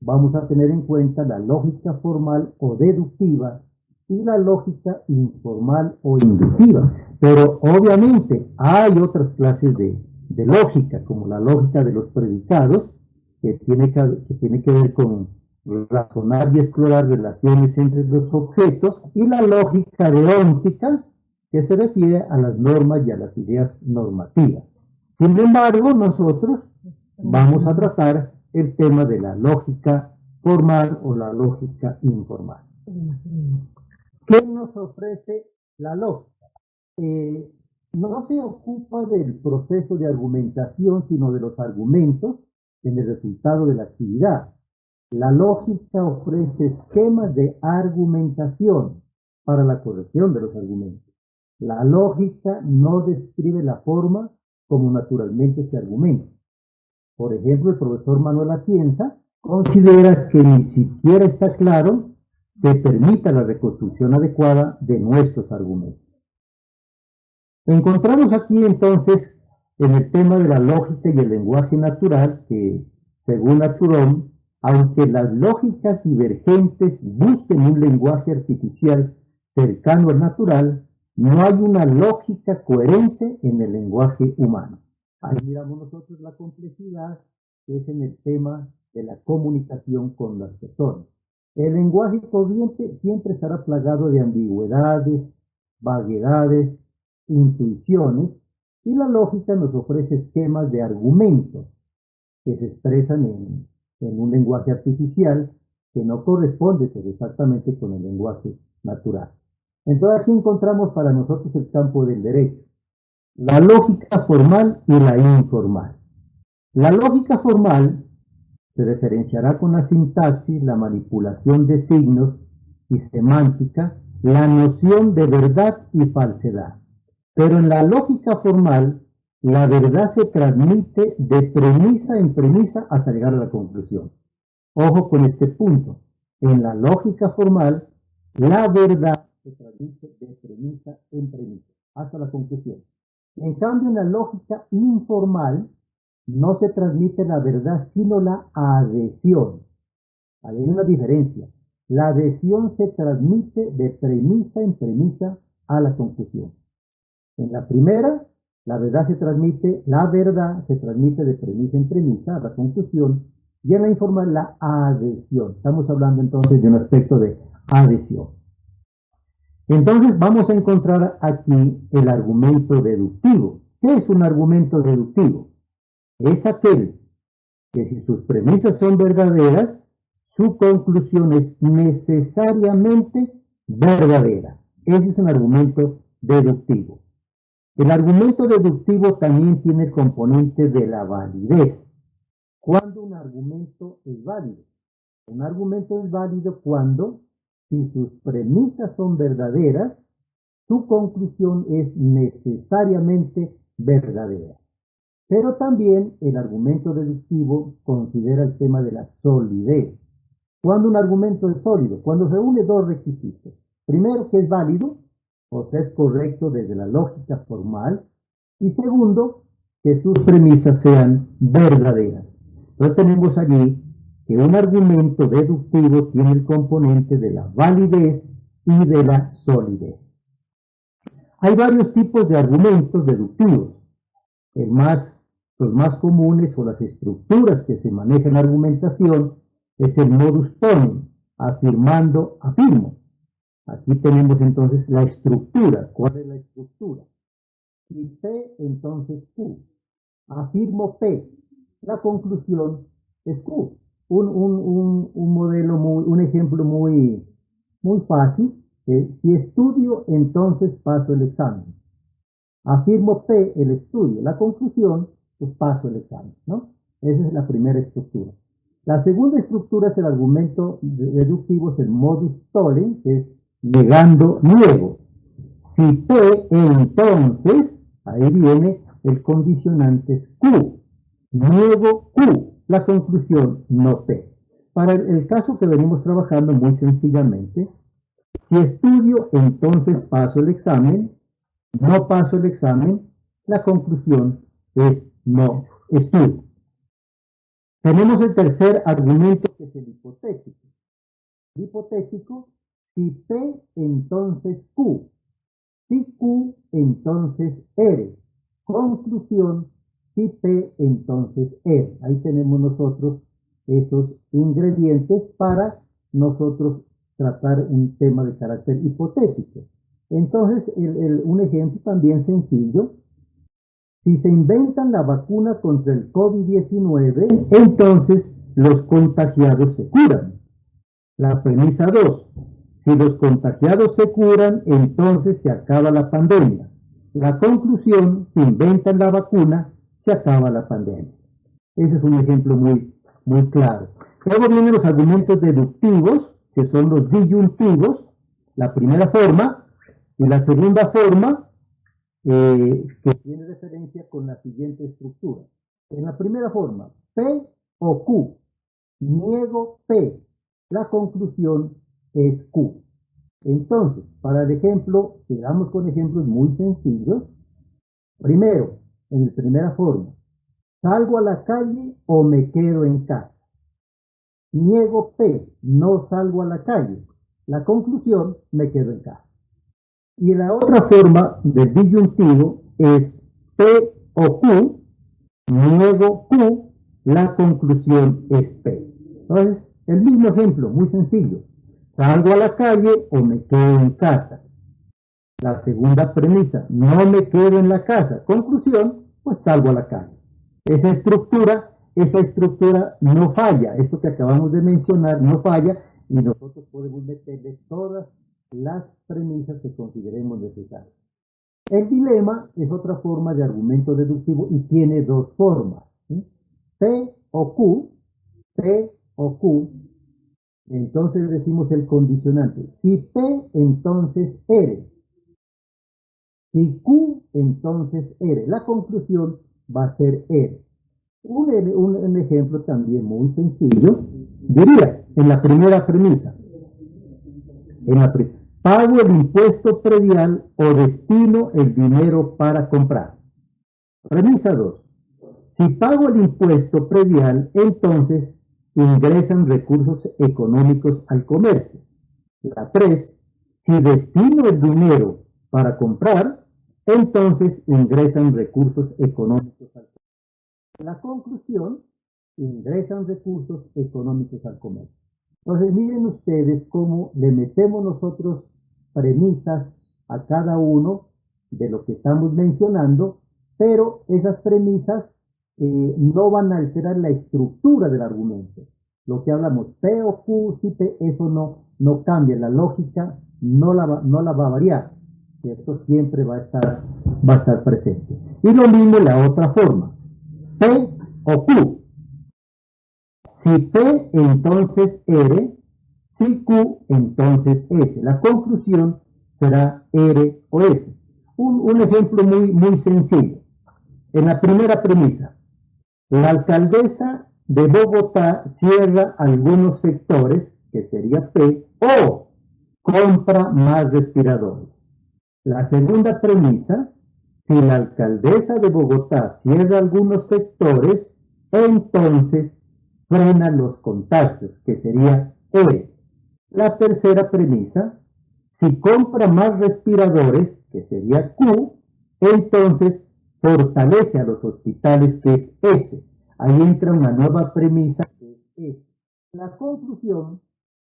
vamos a tener en cuenta la lógica formal o deductiva y la lógica informal o inductiva. Pero obviamente hay otras clases de lógica, como la lógica de los predicados, que tiene que ver con razonar y explorar relaciones entre los objetos, y la lógica deóntica, que se refiere a las normas y a las ideas normativas. Sin embargo, nosotros vamos a tratar el tema de la lógica formal o la lógica informal. ¿Qué nos ofrece la lógica? No se ocupa del proceso de argumentación, sino de los argumentos en el resultado de la actividad. La lógica ofrece esquemas de argumentación para la corrección de los argumentos. La lógica no describe la forma como naturalmente se argumenta. Por ejemplo, el profesor Manuel Atienza considera que ni siquiera está claro que permita la reconstrucción adecuada de nuestros argumentos. Encontramos aquí entonces en el tema de la lógica y el lenguaje natural que, según Atturón, Aunque las lógicas divergentes busquen un lenguaje artificial cercano al natural, no hay una lógica coherente en el lenguaje humano. Ahí miramos nosotros la complejidad que es en el tema de la comunicación con las personas. El lenguaje corriente siempre estará plagado de ambigüedades, vaguedades, intuiciones, y la lógica nos ofrece esquemas de argumentos que se expresan en un lenguaje artificial que no corresponde exactamente con el lenguaje natural. Entonces aquí encontramos para nosotros el campo del derecho, la lógica formal y la informal. La lógica formal se referenciará con la sintaxis, la manipulación de signos y semántica, la noción de verdad y falsedad. Pero en la lógica formal, la verdad se transmite de premisa en premisa hasta llegar a la conclusión. Ojo con este punto. En la lógica formal, la verdad se transmite de premisa en premisa hasta la conclusión. En cambio, en la lógica informal, no se transmite la verdad, sino la adhesión. Hay una diferencia. La adhesión se transmite de premisa en premisa a la conclusión. En la primera, la verdad se transmite de premisa en premisa a la conclusión, y en la informal, la adhesión. Estamos hablando entonces de un aspecto de adhesión. Entonces vamos a encontrar aquí el argumento deductivo. ¿Qué es un argumento deductivo? Es aquel que si sus premisas son verdaderas, su conclusión es necesariamente verdadera. Ese es un argumento deductivo. El argumento deductivo también tiene el componente de la validez. ¿Cuándo un argumento es válido? Un argumento es válido cuando, si sus premisas son verdaderas, su conclusión es necesariamente verdadera. Pero también el argumento deductivo considera el tema de la solidez. Cuando un argumento es sólido, cuando se une dos requisitos. Primero, que es válido, o sea, es correcto desde la lógica formal. Y segundo, que sus premisas sean verdaderas. Entonces tenemos allí que un argumento deductivo tiene el componente de la validez y de la solidez. Hay varios tipos de argumentos deductivos. Los más comunes o las estructuras que se manejan en la argumentación es el modus ponens, afirmando, afirmo. Aquí tenemos entonces la estructura. ¿Cuál es la estructura? Si P, entonces Q. Afirmo P. La conclusión es Q. Un ejemplo muy fácil. Si estudio, entonces paso el examen. Afirmo P, el estudio. La conclusión, pues paso el examen, ¿no? Esa es la primera estructura. La segunda estructura es el argumento deductivo, es el modus tollens, que es negando, niego. Si P, entonces, ahí viene el condicionante es Q. Niego Q. La conclusión, no P. Para el caso que venimos trabajando muy sencillamente, si estudio, entonces paso el examen. No paso el examen, la conclusión es no estudio. Tenemos el tercer argumento, que es el hipotético. El hipotético, si P, entonces Q. Si Q, entonces R. Conclusión, si P, entonces R. Ahí tenemos nosotros esos ingredientes para nosotros tratar un tema de carácter hipotético. Entonces, un ejemplo también sencillo. Si se inventan la vacuna contra el COVID-19, entonces los contagiados se curan. La premisa 2. Si los contagiados se curan, entonces se acaba la pandemia. La conclusión, si inventan la vacuna, se acaba la pandemia. Ese es un ejemplo muy claro. Luego vienen los argumentos deductivos, que son los disyuntivos. La primera forma. Y la segunda forma, que tiene referencia con la siguiente estructura. En la primera forma, P o Q. Niego P. La conclusión es Q. Entonces, para el ejemplo, quedamos con ejemplos muy sencillos. Primero, en la primera forma, ¿salgo a la calle o me quedo en casa? niego P, no salgo a la calle. La conclusión, me quedo en casa. Y la otra forma del disyuntivo es P o Q, niego Q, la conclusión es P. Entonces, el mismo ejemplo, muy sencillo. ¿Salgo a la calle o me quedo en casa? La segunda premisa, no me quedo en la casa. Conclusión, pues salgo a la calle. Esa estructura no falla. Esto que acabamos de mencionar no falla y nosotros podemos meterle todas las premisas que consideremos necesarias. El dilema es otra forma de argumento deductivo y tiene dos formas. ¿Sí? P o Q, entonces decimos el condicionante. Si P, entonces R. Si Q, entonces R. La conclusión va a ser R. Un ejemplo también muy sencillo, diría, en la primera premisa. Pago el impuesto predial o destino el dinero para comprar. Premisa 2. Si pago el impuesto predial, entonces ingresan recursos económicos al comercio. La 3. Si destino el dinero para comprar, entonces ingresan recursos económicos al comercio. La conclusión, ingresan recursos económicos al comercio. Entonces miren ustedes cómo le metemos nosotros premisas a cada uno de lo que estamos mencionando, pero esas premisas no van a alterar la estructura del argumento. Lo que hablamos, P o Q, si P, eso no cambia, la lógica no la va a variar, ¿cierto? Siempre va a estar presente. Y lo mismo la otra forma, P o Q. Si P, entonces R, si Q, entonces S. La conclusión será R o S. Un ejemplo muy sencillo. En la primera premisa, la alcaldesa de Bogotá cierra algunos sectores, que sería P, o compra más respiradores. La segunda premisa, si la alcaldesa de Bogotá cierra algunos sectores, entonces frena los contagios, que sería E. La tercera premisa, si compra más respiradores, que sería Q, entonces fortalece a los hospitales, que es S. Ahí entra una nueva premisa, que es S. La conclusión,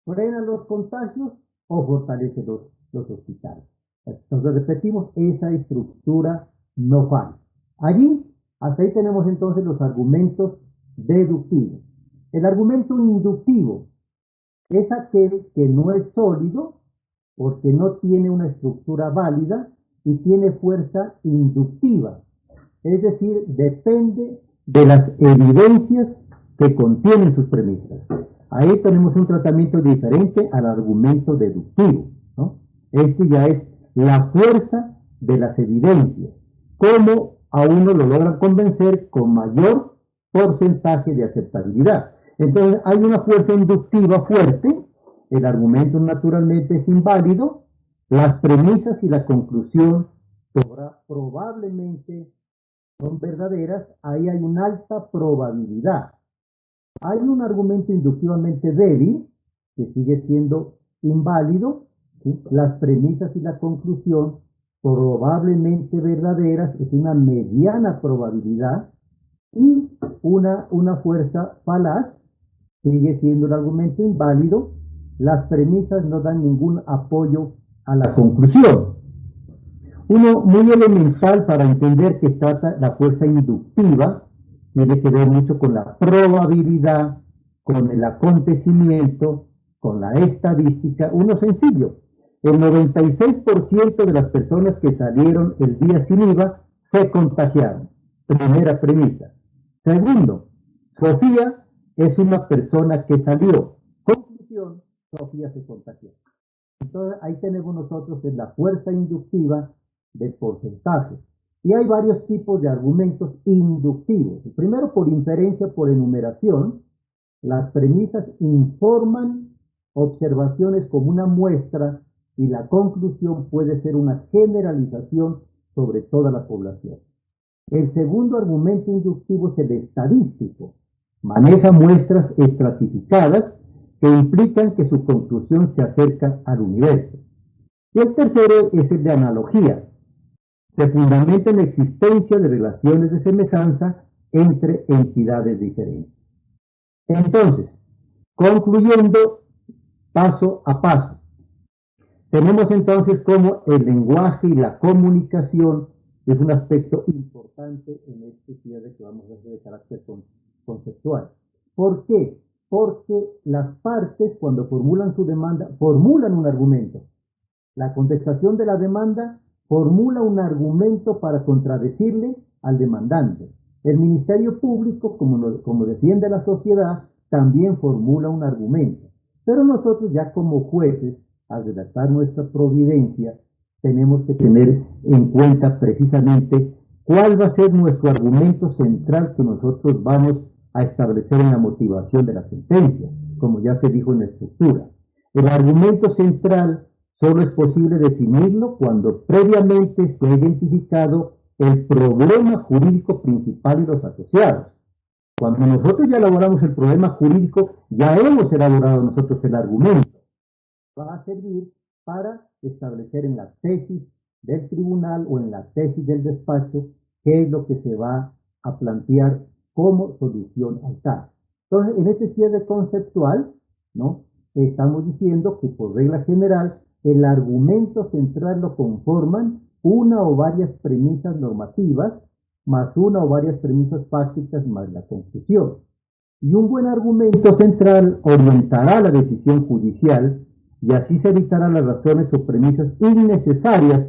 frena los contagios o fortalece los hospitales. Entonces repetimos, esa estructura no falla. Hasta ahí tenemos entonces los argumentos deductivos. El argumento inductivo es aquel que no es sólido porque no tiene una estructura válida y tiene fuerza inductiva. Es decir, depende de las evidencias que contienen sus premisas. Ahí tenemos un tratamiento diferente al argumento deductivo, ¿no? Este ya es la fuerza de las evidencias. Cómo a uno lo logran convencer con mayor porcentaje de aceptabilidad. Entonces hay una fuerza inductiva fuerte, el argumento naturalmente es inválido, las premisas y la conclusión probablemente son verdaderas, ahí hay una alta probabilidad. Hay un argumento inductivamente débil, que sigue siendo inválido, ¿sí? Las premisas y la conclusión probablemente verdaderas, es una mediana probabilidad, y una fuerza falaz, sigue siendo el argumento inválido, las premisas no dan ningún apoyo a la conclusión. Uno muy elemental para entender que trata la fuerza inductiva, tiene que ver mucho con la probabilidad, con el acontecimiento, con la estadística. Uno sencillo, el 96% de las personas que salieron el día sin IVA se contagiaron. Primera premisa. Segundo, Sofía es una persona que salió. Conclusión, Sofía se contagió. Entonces ahí tenemos nosotros la fuerza inductiva del porcentaje. Y hay varios tipos de argumentos inductivos. El primero, por inferencia, por enumeración. Las premisas informan observaciones como una muestra y la conclusión puede ser una generalización sobre toda la población. El segundo argumento inductivo es el estadístico. Maneja muestras estratificadas que implican que su conclusión se acerca al universo. Y el tercero es el de analogía. Se fundamenta en la existencia de relaciones de semejanza entre entidades diferentes. Entonces, concluyendo paso a paso, tenemos entonces cómo el lenguaje y la comunicación es un aspecto importante en este cierre que vamos a hacer de carácter conceptual. ¿Por qué? Porque las partes, cuando formulan su demanda, formulan un argumento. La contestación de la demanda formula un argumento para contradecirle al demandante. El Ministerio Público, como defiende la sociedad, también formula un argumento. Pero nosotros ya como jueces, al redactar nuestra providencia, tenemos que tener en cuenta precisamente cuál va a ser nuestro argumento central que nosotros vamos a establecer en la motivación de la sentencia, como ya se dijo en la estructura. El argumento central solo es posible definirlo cuando previamente se ha identificado el problema jurídico principal y los asociados. Cuando nosotros ya elaboramos el problema jurídico, ya hemos elaborado nosotros el argumento. Va a servir para establecer en la tesis del tribunal o en la tesis del despacho qué es lo que se va a plantear como solución al caso. Entonces, en este cierre conceptual, ¿no?, estamos diciendo que por regla general el argumento central lo conforman una o varias premisas normativas más una o varias premisas fácticas más la conclusión. Y un buen argumento central orientará la decisión judicial y así se evitarán las razones o premisas innecesarias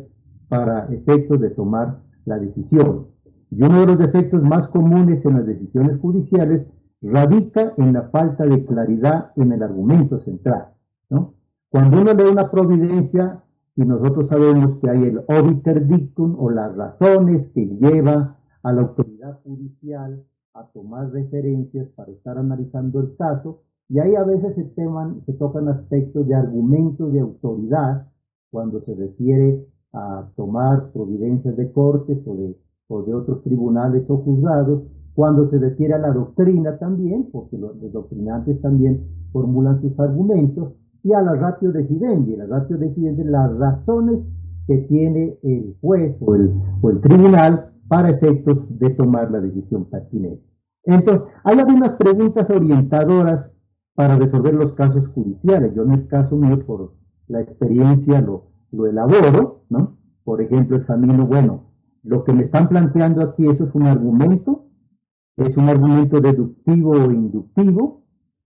para efectos de tomar la decisión. Y uno de los defectos más comunes en las decisiones judiciales radica en la falta de claridad en el argumento central, ¿no? Cuando uno lee una providencia y nosotros sabemos que hay el obiter dictum o las razones que lleva a la autoridad judicial a tomar referencias para estar analizando el caso, y ahí a veces se tocan aspectos de argumentos de autoridad cuando se refiere a tomar providencias de cortes o de otros tribunales o juzgados, cuando se refiere a la doctrina también, porque los doctrinantes también formulan sus argumentos, y a la ratio decidendi. La ratio decidendi, las razones que tiene el juez o el tribunal para efectos de tomar la decisión pertinente. Entonces, hay algunas preguntas orientadoras para resolver los casos judiciales. Yo en el caso mío, por la experiencia, lo elaboro, ¿no? Por ejemplo, examino, bueno, lo que me están planteando aquí, ¿eso es un argumento deductivo o inductivo?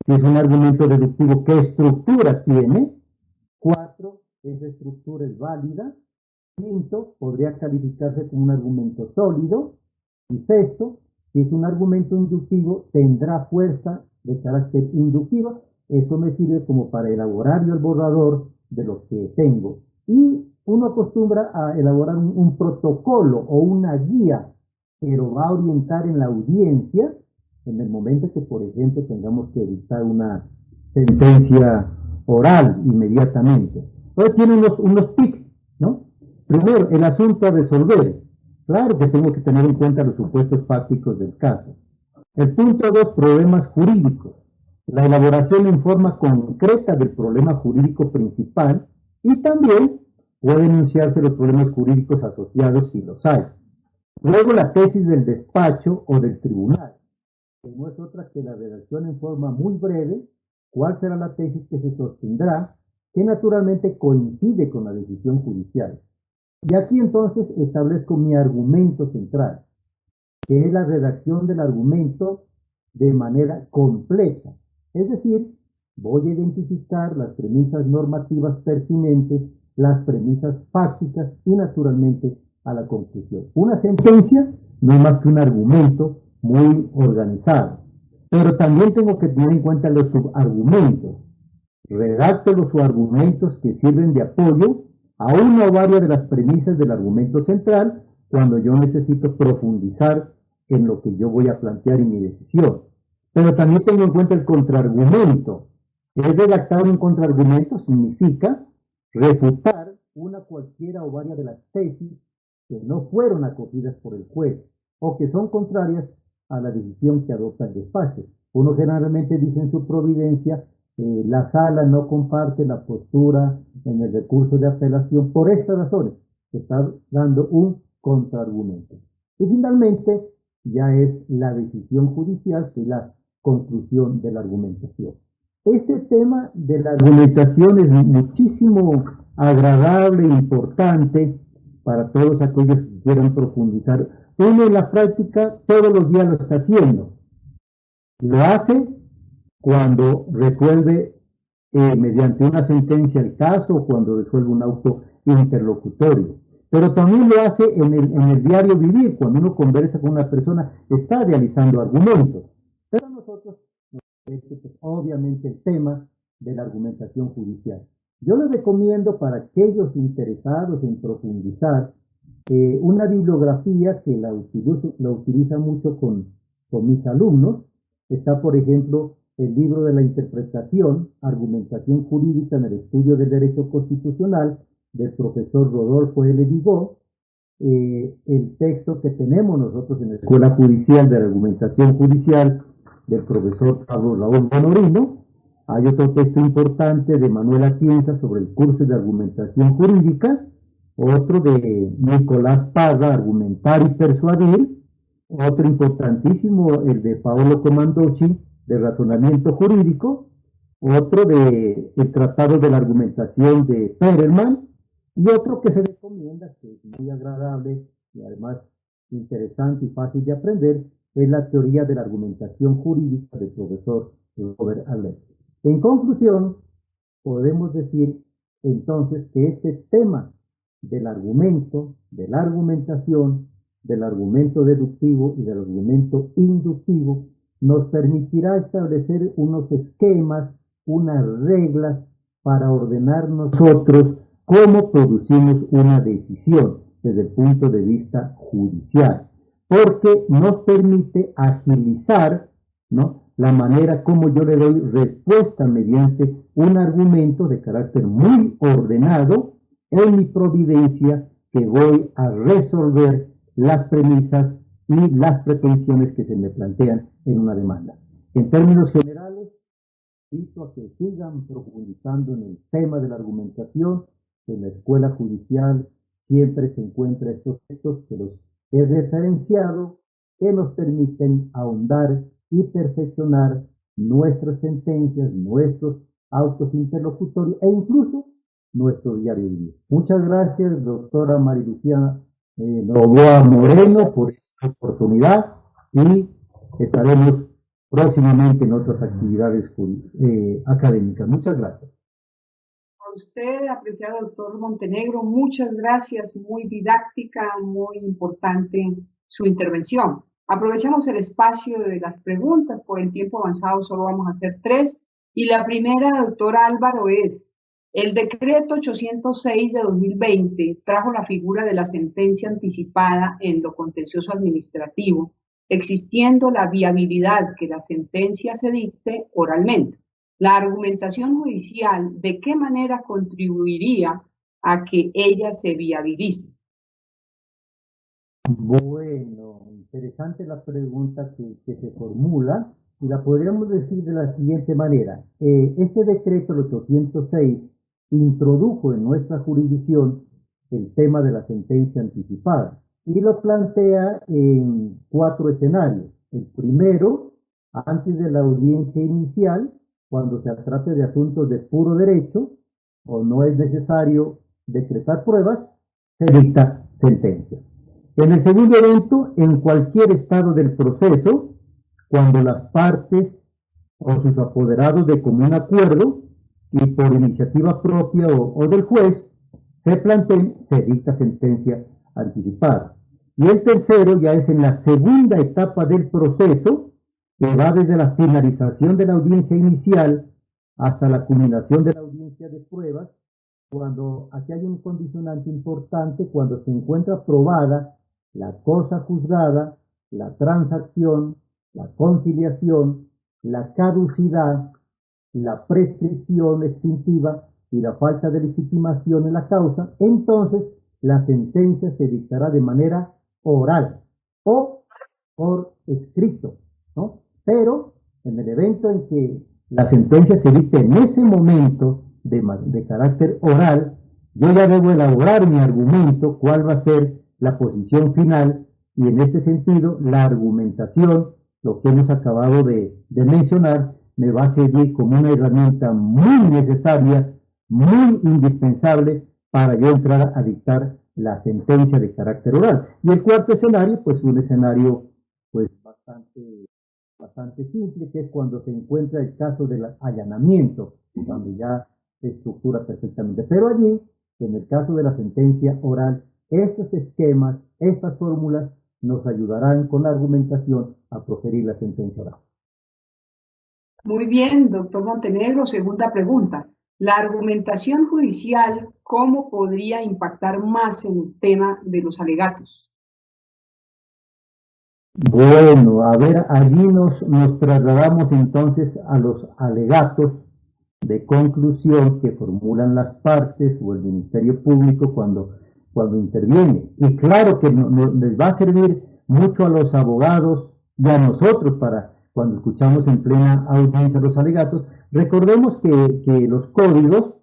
Si es un argumento deductivo, ¿qué estructura tiene? 4, esa estructura es válida. 5, podría calificarse como un argumento sólido. Y 6, si es un argumento inductivo, tendrá fuerza de carácter inductivo. Eso me sirve como para elaborar yo el borrador de lo que tengo. Y uno acostumbra a elaborar un protocolo o una guía, pero va a orientar en la audiencia en el momento que, por ejemplo, tengamos que dictar una sentencia oral inmediatamente. Entonces tiene unos tips, ¿no? Primero, el asunto a resolver. Claro que tengo que tener en cuenta los supuestos fácticos del caso. El punto 2, problemas jurídicos. La elaboración en forma concreta del problema jurídico principal, y también pueden enunciarse los problemas jurídicos asociados si los hay. Luego la tesis del despacho o del tribunal, que no es otra que la redacción en forma muy breve, cuál será la tesis que se sostendrá, que naturalmente coincide con la decisión judicial. Y aquí entonces establezco mi argumento central, que es la redacción del argumento de manera completa. Es decir, voy a identificar las premisas normativas pertinentes, las premisas fácticas y naturalmente a la conclusión. Una sentencia no es más que un argumento muy organizado, pero también tengo que tener en cuenta los subargumentos. Redacto los subargumentos que sirven de apoyo a una o varias de las premisas del argumento central cuando yo necesito profundizar en lo que yo voy a plantear en mi decisión. Pero también tengo en cuenta el contraargumento. El redactar un contraargumento significa refutar una cualquiera o varias de las tesis que no fueron acogidas por el juez o que son contrarias a la decisión que adopta el despacho. Uno generalmente dice en su providencia La sala no comparte la postura en el recurso de apelación por estas razones. Está dando un contraargumento. Y finalmente, ya es la decisión judicial que es la conclusión de la argumentación. Este tema de la argumentación es muchísimo agradable e importante para todos aquellos que quieran profundizar. Uno en la práctica todos los días lo está haciendo. Lo hace cuando resuelve mediante una sentencia el caso o cuando resuelve un auto interlocutorio. Pero también lo hace en el diario vivir, cuando uno conversa con una persona, está realizando argumentos. Pero nosotros, pues, obviamente, el tema de la argumentación judicial. Yo les recomiendo para aquellos interesados en profundizar una bibliografía que la utiliza mucho con mis alumnos. Está, por ejemplo, el libro de la interpretación, argumentación jurídica en el estudio del derecho constitucional, del profesor Rodolfo L. Vigo, el texto que tenemos nosotros en la Escuela Judicial de la Argumentación Judicial del profesor Pablo Raúl Bonorino. Hay otro texto importante de Manuel Atienza sobre el curso de argumentación jurídica, otro de Nicolás Parra, Argumentar y Persuadir, otro importantísimo, el de Paolo Comandocci, de razonamiento jurídico, otro de el Tratado de la Argumentación de Perelman, y otro que se recomienda, que es muy agradable y además interesante y fácil de aprender, es la teoría de la argumentación jurídica del profesor Robert Allen. En conclusión, podemos decir entonces que este tema del argumento, de la argumentación, del argumento deductivo y del argumento inductivo nos permitirá establecer unos esquemas, unas reglas para ordenar nosotros cómo producimos una decisión desde el punto de vista judicial, porque nos permite agilizar, ¿no?, la manera como yo le doy respuesta mediante un argumento de carácter muy ordenado en mi providencia que voy a resolver las premisas y las pretensiones que se me plantean en una demanda. En términos generales, invito a que sigan profundizando en el tema de la argumentación. En la escuela judicial siempre se encuentran estos textos que los he referenciado, que nos permiten ahondar y perfeccionar nuestras sentencias, nuestros autos interlocutorios e incluso nuestro diario vivir. Muchas gracias, doctora Marilucía Novoa Moreno, por esta oportunidad, y estaremos próximamente en otras actividades académicas. Muchas gracias. A usted, apreciado doctor Montenegro, muchas gracias, muy didáctica, muy importante su intervención. Aprovechamos el espacio de las preguntas, por el tiempo avanzado solo vamos a hacer 3, y la primera, doctor Álvaro, es: el decreto 806 de 2020 trajo la figura de la sentencia anticipada en lo contencioso administrativo, existiendo la viabilidad que la sentencia se dicte oralmente. La argumentación judicial, ¿de qué manera contribuiría a que ella se viabilice? Bueno, interesante la pregunta que se formula, y la podríamos decir de la siguiente manera. Este decreto, el 806, introdujo en nuestra jurisdicción el tema de la sentencia anticipada y lo plantea en 4 escenarios. El primero, antes de la audiencia inicial, cuando se trate de asuntos de puro derecho o no es necesario decretar pruebas, se dicta sentencia. En el segundo evento, en cualquier estado del proceso, cuando las partes o sus apoderados de común acuerdo y por iniciativa propia o del juez se planteen, se dicta sentencia anticipada. Y el tercero ya es en la segunda etapa del proceso, que va desde la finalización de la audiencia inicial hasta la culminación de la audiencia de pruebas, cuando aquí hay un condicionante importante, cuando se encuentra probada la cosa juzgada, la transacción, la conciliación, la caducidad, la prescripción extintiva y la falta de legitimación en la causa, entonces la sentencia se dictará de manera oral o por escrito, ¿no? Pero en el evento en que la sentencia se dicte en ese momento de carácter oral, yo ya debo elaborar mi argumento, cuál va a ser la posición final, y en este sentido la argumentación, lo que hemos acabado de mencionar, me va a servir como una herramienta muy necesaria, muy indispensable para yo entrar a dictar la sentencia de carácter oral. Y el cuarto escenario, pues un escenario pues bastante simple, que es cuando se encuentra el caso del allanamiento, cuando ya se estructura perfectamente. Pero allí, en el caso de la sentencia oral, estos esquemas, estas fórmulas, nos ayudarán con la argumentación a proferir la sentencia oral. Muy bien, doctor Montenegro. Segunda pregunta. La argumentación judicial, ¿cómo podría impactar más en el tema de los alegatos? Bueno, a ver, allí nos trasladamos entonces a los alegatos de conclusión que formulan las partes o el Ministerio Público cuando interviene. Y claro que les va a servir mucho a los abogados y a nosotros para cuando escuchamos en plena audiencia los alegatos. Recordemos que los códigos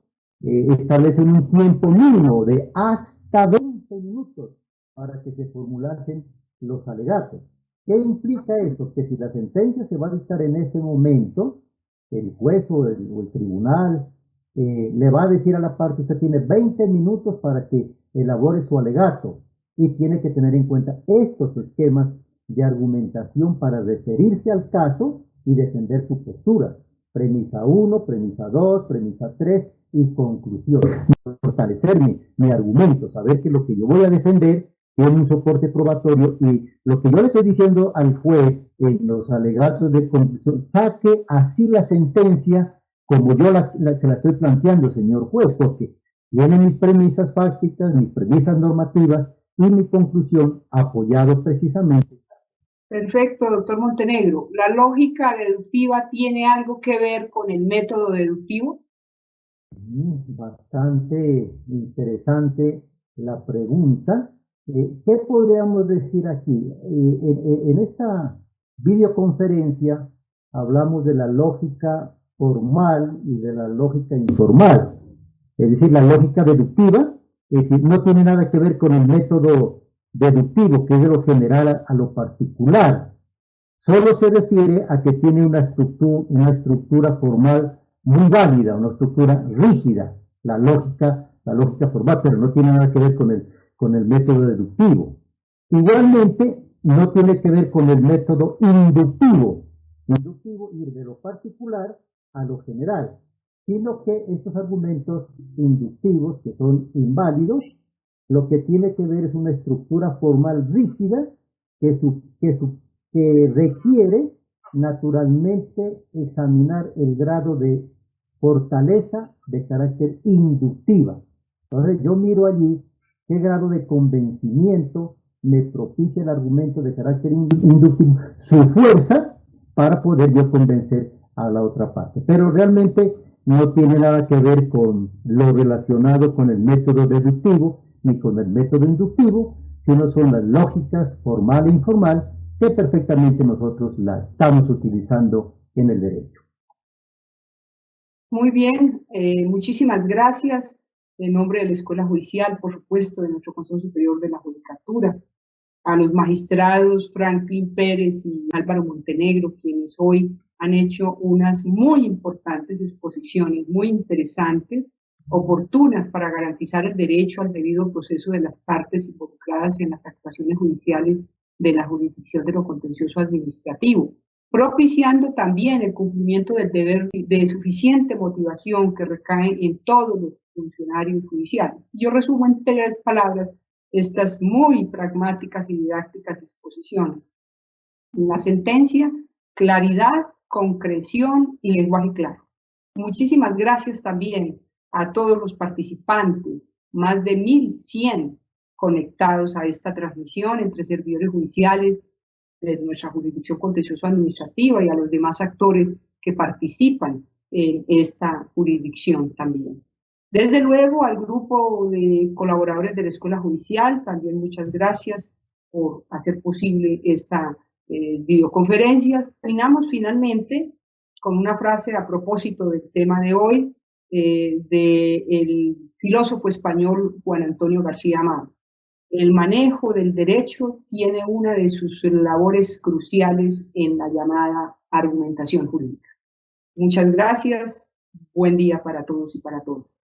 establecen un tiempo mínimo de hasta 20 minutos para que se formulasen los alegatos. ¿Qué implica eso? Que si la sentencia se va a dictar en ese momento, el juez o el tribunal le va a decir a la parte, usted tiene 20 minutos para que elabore su alegato, y tiene que tener en cuenta estos esquemas de argumentación para referirse al caso y defender su postura. Premisa 1, premisa 2, premisa 3 y conclusión. Fortalecer mi argumento, saber que lo que yo voy a defender tiene un soporte probatorio, y lo que yo le estoy diciendo al juez en los alegatos de conclusión, saque así la sentencia como yo se la estoy planteando, señor juez, porque tiene mis premisas fácticas, mis premisas normativas y mi conclusión apoyado precisamente. Perfecto, doctor Montenegro. ¿La lógica deductiva tiene algo que ver con el método deductivo? Bastante interesante la pregunta. ¿Qué podríamos decir aquí? En esta videoconferencia hablamos de la lógica formal y de la lógica informal. Es decir, la lógica deductiva, es decir, no tiene nada que ver con el método deductivo, que es de lo general a lo particular. Solo se refiere a que tiene una estructura formal muy válida, una estructura rígida, la lógica formal, pero no tiene nada que ver con el método deductivo. Igualmente, no tiene que ver con el método inductivo. Inductivo, ir de lo particular a lo general, sino que estos argumentos inductivos, que son inválidos, lo que tiene que ver es una estructura formal rígida que requiere naturalmente examinar el grado de fortaleza de carácter inductiva. Entonces yo miro allí qué grado de convencimiento me propicia el argumento de carácter inductivo, su fuerza para poder yo convencer a la otra parte. Pero realmente no tiene nada que ver con lo relacionado con el método deductivo ni con el método inductivo, sino son las lógicas formal e informal que perfectamente nosotros la estamos utilizando en el derecho. Muy bien, muchísimas gracias. En nombre de la Escuela Judicial, por supuesto, de nuestro Consejo Superior de la Judicatura, a los magistrados Franklin Pérez y Álvaro Montenegro, quienes hoy han hecho unas muy importantes exposiciones, muy interesantes, oportunas para garantizar el derecho al debido proceso de las partes involucradas en las actuaciones judiciales de la jurisdicción de lo contencioso administrativo, propiciando también el cumplimiento del deber de suficiente motivación que recae en todos los funcionarios judiciales. Yo resumo en 3 palabras estas muy pragmáticas y didácticas exposiciones. En la sentencia, claridad, concreción y lenguaje claro. Muchísimas gracias también a todos los participantes, más de 1.100 conectados a esta transmisión entre servidores judiciales de nuestra jurisdicción contencioso administrativa y a los demás actores que participan en esta jurisdicción también. Desde luego al grupo de colaboradores de la Escuela Judicial, también muchas gracias por hacer posible esta videoconferencias. Terminamos finalmente con una frase a propósito del tema de hoy, del filósofo español Juan Antonio García Amado. El manejo del derecho tiene una de sus labores cruciales en la llamada argumentación jurídica. Muchas gracias. Buen día para todos y para todas.